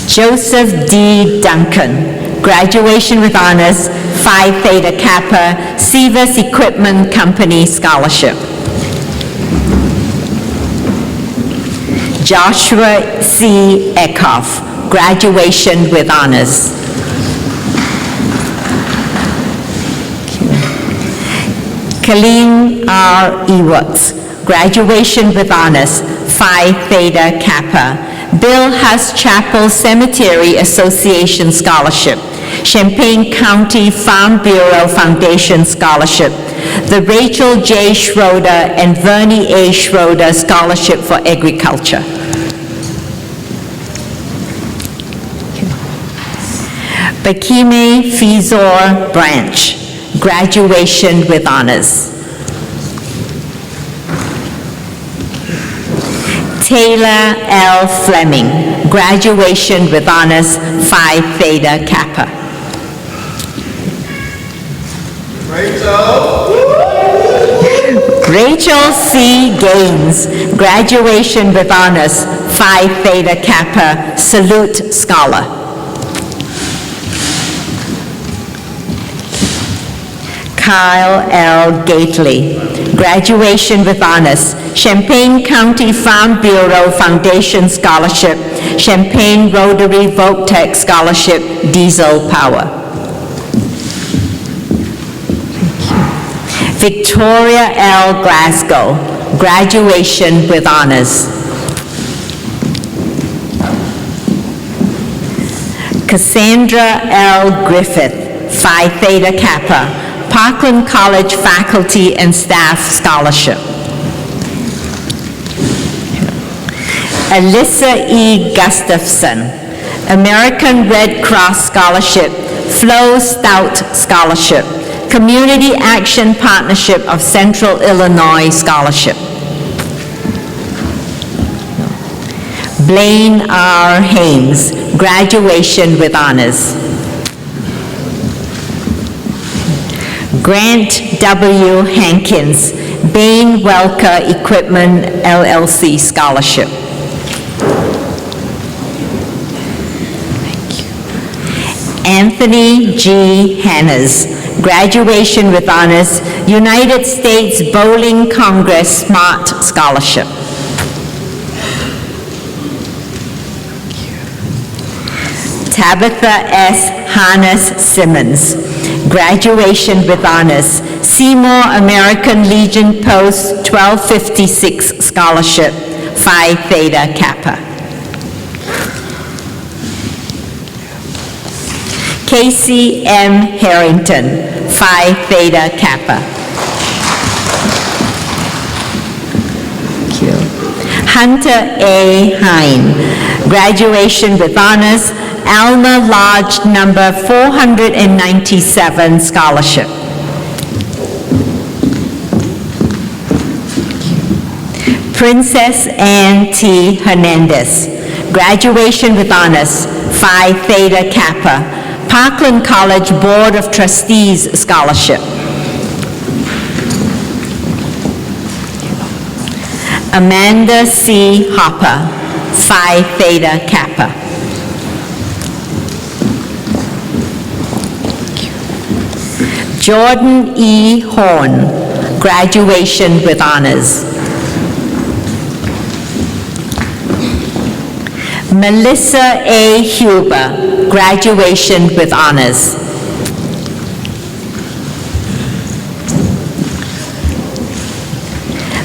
Joseph D. Duncan, graduation with honors, Phi Theta Kappa, Sivas Equipment Company Scholarship. Joshua C. Eckhoff, graduation with honors. Colleen R. Ewarts, graduation with honors, Phi Theta Kappa. Bill Huss Chapel Cemetery Association Scholarship, Champaign County Farm Bureau Foundation Scholarship, the Rachel J. Schroeder and Vernie A. Schroeder Scholarship for Agriculture. Bakime Fizor Branch, graduation with honors. Taylor L. Fleming, graduation with honors, Phi Theta Kappa. Rachel C. Gaines, graduation with honors, Phi Theta Kappa, Salute Scholar. Kyle L. Gately, graduation with honors, Champaign County Farm Bureau Foundation Scholarship, Champaign Rotary Voc-Tech Scholarship, Diesel Power. Victoria L. Glasgow, graduation with honors. Cassandra L. Griffith, Phi Theta Kappa, Parkland College Faculty and Staff Scholarship. Alyssa E. Gustafson, American Red Cross Scholarship, Flo Stout Scholarship, Community Action Partnership of Central Illinois Scholarship. Blaine R. Hames, graduation with honors. Grant W. Hankins, Bain Welker Equipment LLC Scholarship. Anthony G. Hannes, graduation with honors, United States Bowling Congress Smart Scholarship. Tabitha S. Harness Simmons, graduation with honors, Seymour American Legion Post 1256 Scholarship, Phi Theta Kappa. Casey M. Harrington, Phi Theta Kappa. Thank you. Hunter A. Hine, graduation with honors, Alma Lodge number 497 Scholarship. Princess Ann T. Hernandez, graduation with honors, Phi Theta Kappa, Parkland College Board of Trustees Scholarship. Amanda C. Hopper, Phi Theta Kappa. Jordan E. Horn, graduation with honors. Melissa A. Huber, graduation with honors.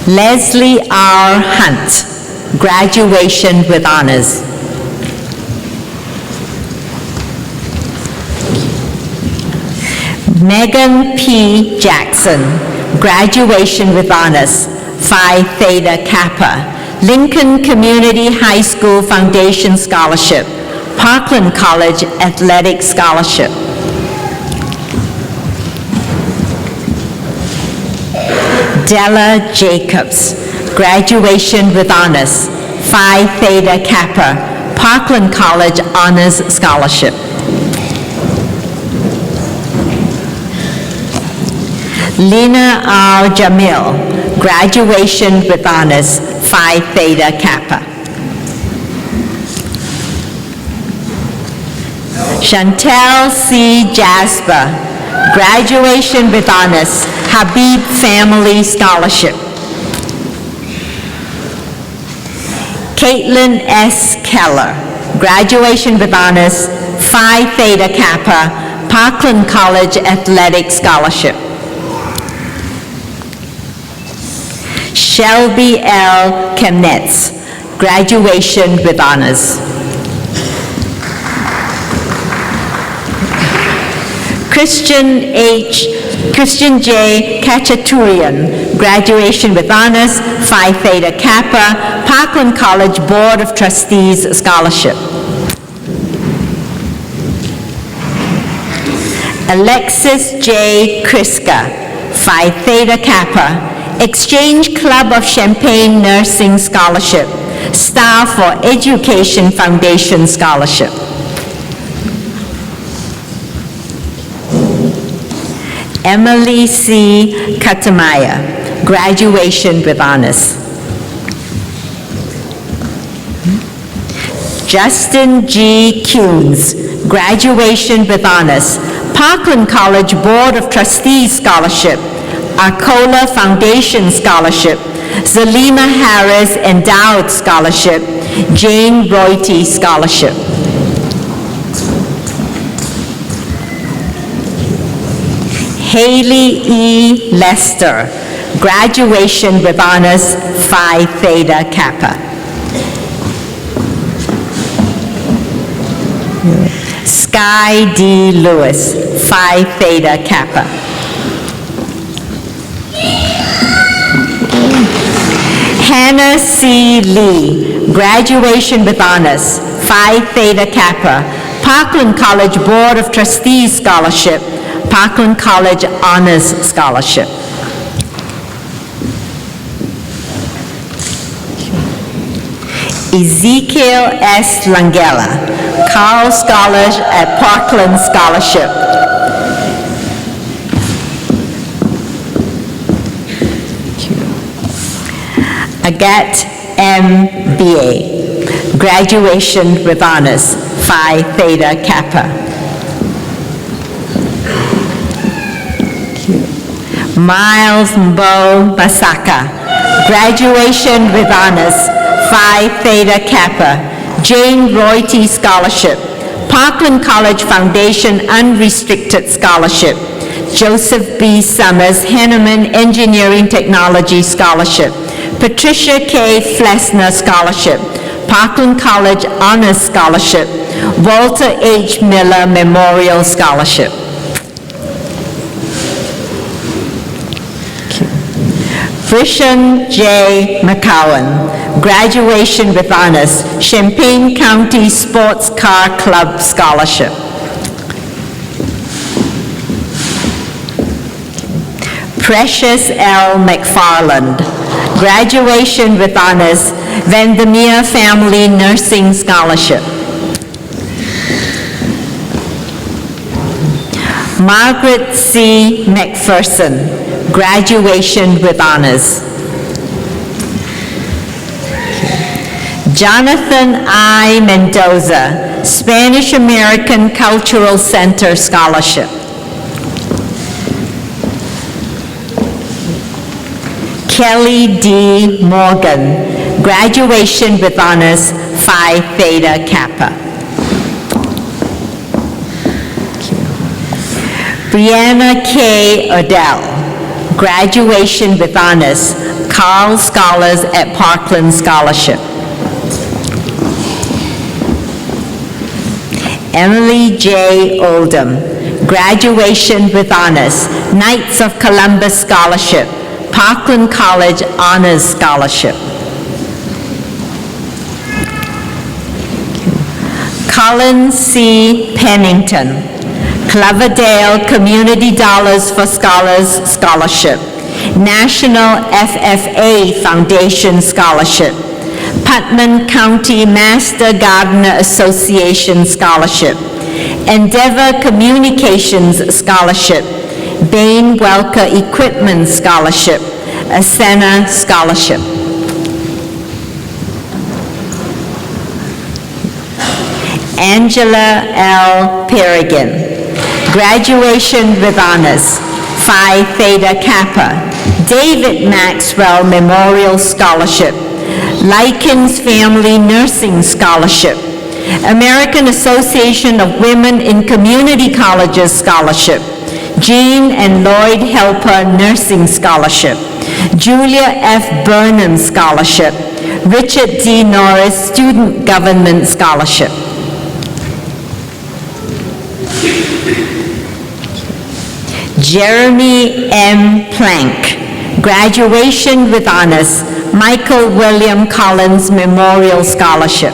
Leslie R. Hunt, graduation with honors. Megan P. Jackson, graduation with honors, Phi Theta Kappa, Lincoln Community High School Foundation Scholarship, Parkland College Athletic Scholarship. Della Jacobs, graduation with honors, Phi Theta Kappa, Parkland College Honors Scholarship. Lena R. Jamil, graduation with honors, Phi Theta Kappa. Chantel C. Jasper, graduation with honors, Habib Family Scholarship. Caitlin S. Keller, graduation with honors, Phi Theta Kappa, Parkland College Athletic Scholarship. Shelby L. Kemnitz, graduation with honors. Christian J. Kachaturian, graduation with honors, Phi Theta Kappa, Parkland College Board of Trustees Scholarship. Alexis J. Kriska, Phi Theta Kappa, Exchange Club of Champaign Nursing Scholarship, Star for Education Foundation Scholarship. Emily C. Katamaya, graduation with honors. Justin G. Kuhns, graduation with honors, Parkland College Board of Trustees Scholarship, Arcola Foundation Scholarship, Zalima Harris Endowed Scholarship, Jane Royty Scholarship. Haley E. Lester, graduation with honors, Phi Theta Kappa. Sky D. Lewis, Phi Theta Kappa. Hannah C. Lee, graduation with honors, Phi Theta Kappa, Parkland College Board of Trustees Scholarship, Parkland College Honors Scholarship. Ezekiel S. Langella, Carl Scholars at Parkland Scholarship. Agathe M. B.A., graduation with honors, Phi Theta Kappa. Miles Mbo Masaka, graduation with honors, Phi Theta Kappa, Jane Royty Scholarship, Parkland College Foundation Unrestricted Scholarship, Joseph B. Summers Henneman Engineering Technology Scholarship, Patricia K. Flessner Scholarship, Parkland College Honors Scholarship, Walter H. Miller Memorial Scholarship. Krishan J. McCowan, graduation with honors, Champaign County Sports Car Club Scholarship. Precious L. McFarland, graduation with honors, Vandermeer Family Nursing Scholarship. Margaret C. McPherson, graduation with honors. Jonathan I. Mendoza, Spanish American Cultural Center Scholarship. Kelly D. Morgan, graduation with honors, Phi Theta Kappa. Brianna K. Odell, graduation with honors, Carl Scholars at Parkland Scholarship. Emily J. Oldham, graduation with honors, Knights of Columbus Scholarship, Parkland College Honors Scholarship. Colin C. Pennington, Cloverdale Community Dollars for Scholars Scholarship, National FFA Foundation Scholarship, Putnam County Master Gardener Association Scholarship, Endeavor Communications Scholarship, Bain Welker Equipment Scholarship, Asena Scholarship. Angela L. Perrigan, graduation with honors, Phi Theta Kappa. David Maxwell Memorial Scholarship, Likens Family Nursing Scholarship, American Association of Women in Community Colleges Scholarship, Jean and Lloyd Helper Nursing Scholarship, Julia F. Burnham Scholarship, Richard D. Norris Student Government Scholarship. Jeremy M. Plank, graduation with honors, Michael William Collins Memorial Scholarship.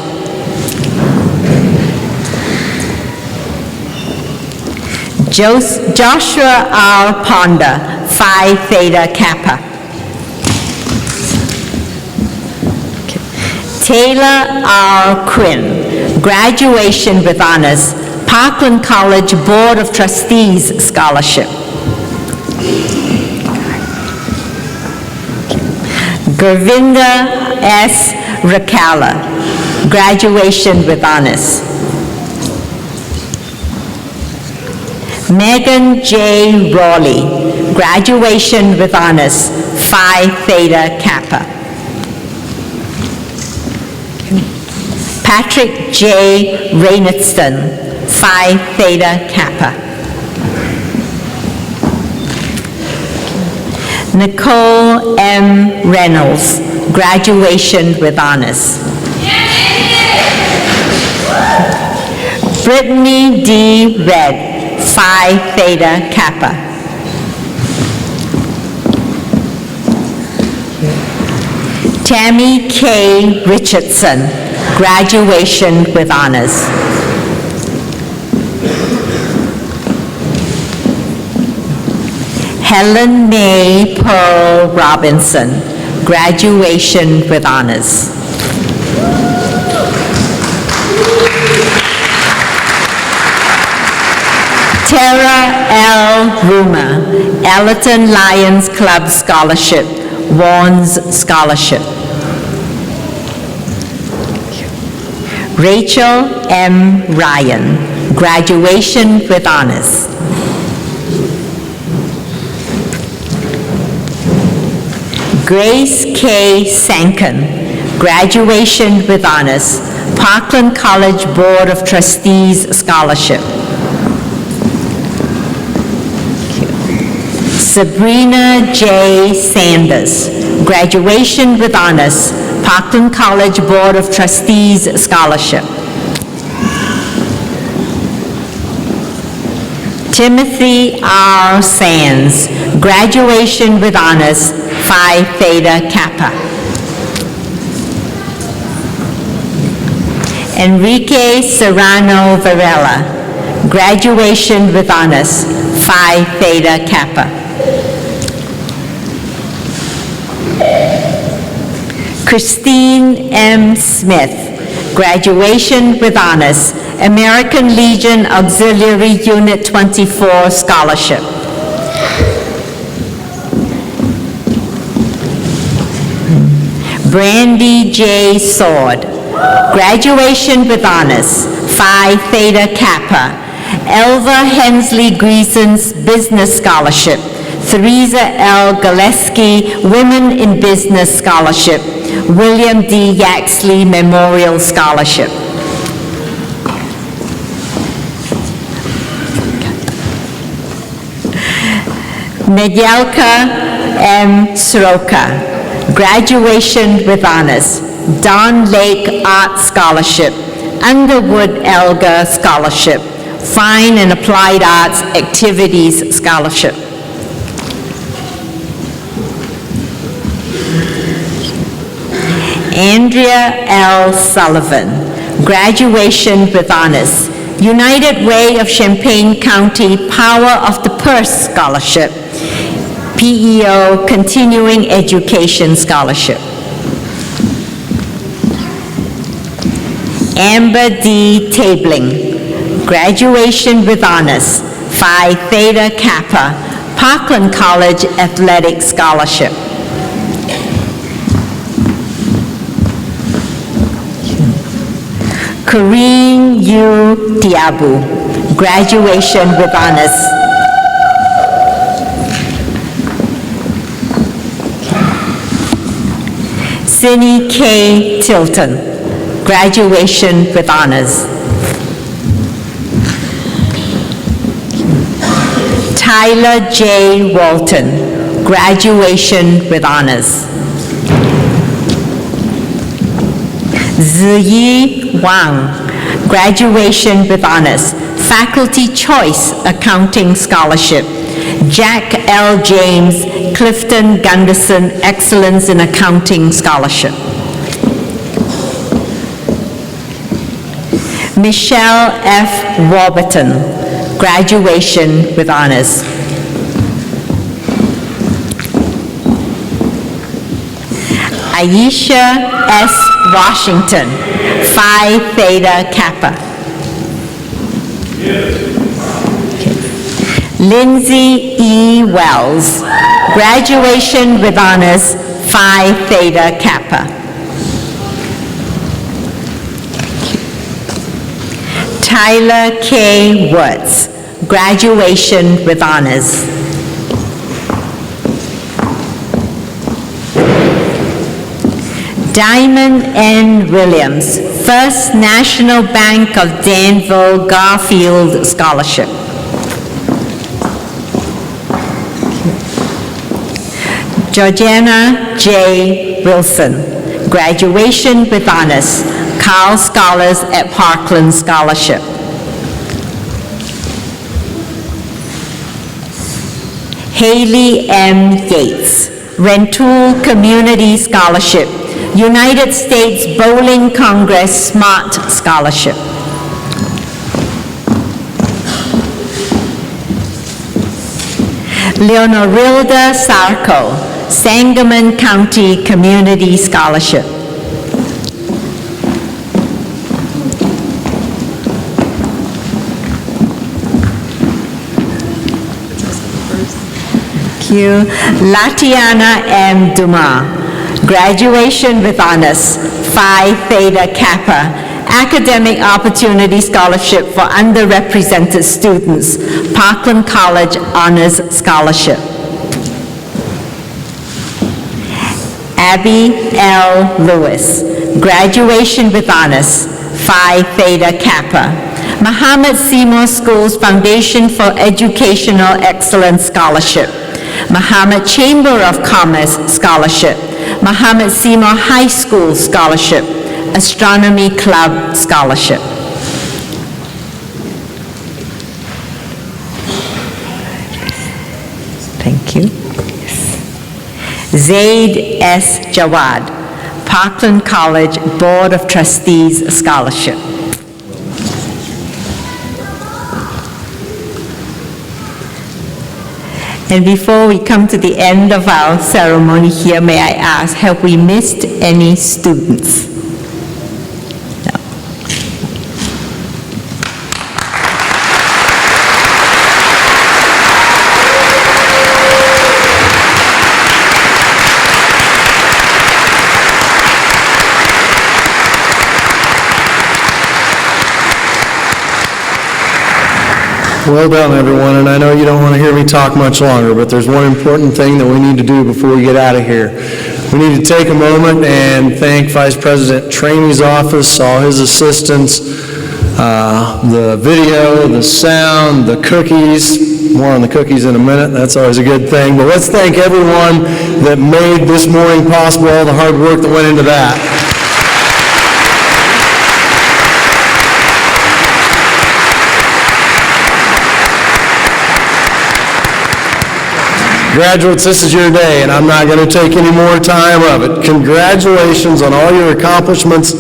Joshua R. Ponder, Phi Theta Kappa. Taylor R. Quinn, graduation with honors, Parkland College Board of Trustees Scholarship. Gurvinda S. Rakala, graduation with honors. Megan J. Rawley, graduation with honors, Phi Theta Kappa. Patrick J. Reyniston, Phi Theta Kappa. Nicole M. Reynolds, graduation with honors. Brittany D. Red, Phi Theta Kappa. Tammy K. Richardson, graduation with honors. Helen May Pearl Robinson, graduation with honors. Tara L. Ruma, Allerton Lions Club Scholarship, Vaughn's Scholarship. Rachel M. Ryan, graduation with honors. Grace K. Sankin, graduation with honors, Parkland College Board of Trustees Scholarship. Sabrina J. Sanders, graduation with honors, Parkland College Board of Trustees Scholarship. Timothy R. Sands, graduation with honors, Phi Theta Kappa. Enrique Serrano Varela, graduation with honors, Phi Theta Kappa. Christine M. Smith, graduation with honors, American Legion Auxiliary Unit 24 Scholarship. Brandy J. Sword, graduation with honors, Phi Theta Kappa. Elva Hensley Gleason's Business Scholarship. Theresa L. Galeski Women in Business Scholarship. William D. Yaxley Memorial Scholarship. Medyalka M. Soroka, graduation with honors, Don Lake Art Scholarship, Underwood Elgar Scholarship, Fine and Applied Arts Activities Scholarship. Andrea L. Sullivan, graduation with honors, United Way of Champaign County Power of the Purse Scholarship, PEO Continuing Education Scholarship. Amber D. Tabling, graduation with honors, Phi Theta Kappa, Parkland College Athletic Scholarship. Corinne U. Diabu, graduation with honors. Cindy K. Tilton, graduation with honors. Tyler J. Walton, graduation with honors. Ziyi Wang, graduation with honors. Faculty Choice Accounting Scholarship. Jack L. James, Clifton Gunderson Excellence in Accounting Scholarship. Michelle F. Warburton, graduation with honors. Aisha S. Washington, Phi Theta Kappa. Lindsay E. Wells, graduation with honors, Phi Theta Kappa. Tyler K. Woods, graduation with honors. Diamond N. Williams, First National Bank of Danville Garfield Scholarship. Georgiana J. Wilson, graduation with honors, Carl Scholars at Parkland Scholarship. Haley M. Yates, Rentoul Community Scholarship, United States Bowling Congress Smart Scholarship. Leonorilda Sarko, Sangamon County Community Scholarship. Thank you. Latiana M. Dumas, graduation with honors, Phi Theta Kappa, Academic Opportunity Scholarship for Underrepresented Students, Parkland College Honors Scholarship. Abby L. Lewis, graduation with honors, Phi Theta Kappa, Muhammad Seymour Schools Foundation for Educational Excellence Scholarship, Muhammad Chamber of Commerce Scholarship, Muhammad Seymour High School Scholarship, Astronomy Club Scholarship. Thank you. Zaid S. Jawad, Parkland College Board of Trustees Scholarship. And before we come to the end of our ceremony here, may I ask, have we missed any students? No. Well done, everyone, and I know you don't want to hear me talk much longer, but there's one important thing that we need to do before we get out of here. We need to take a moment and thank Vice President Tramey's office, all his assistants, the video, the sound, the cookies. More on the cookies in a minute. That's always a good thing. But let's thank everyone that made this morning possible, all the hard work that went into that. Graduates, this is your day, and I'm not going to take any more time of it. Congratulations on all your accomplishments.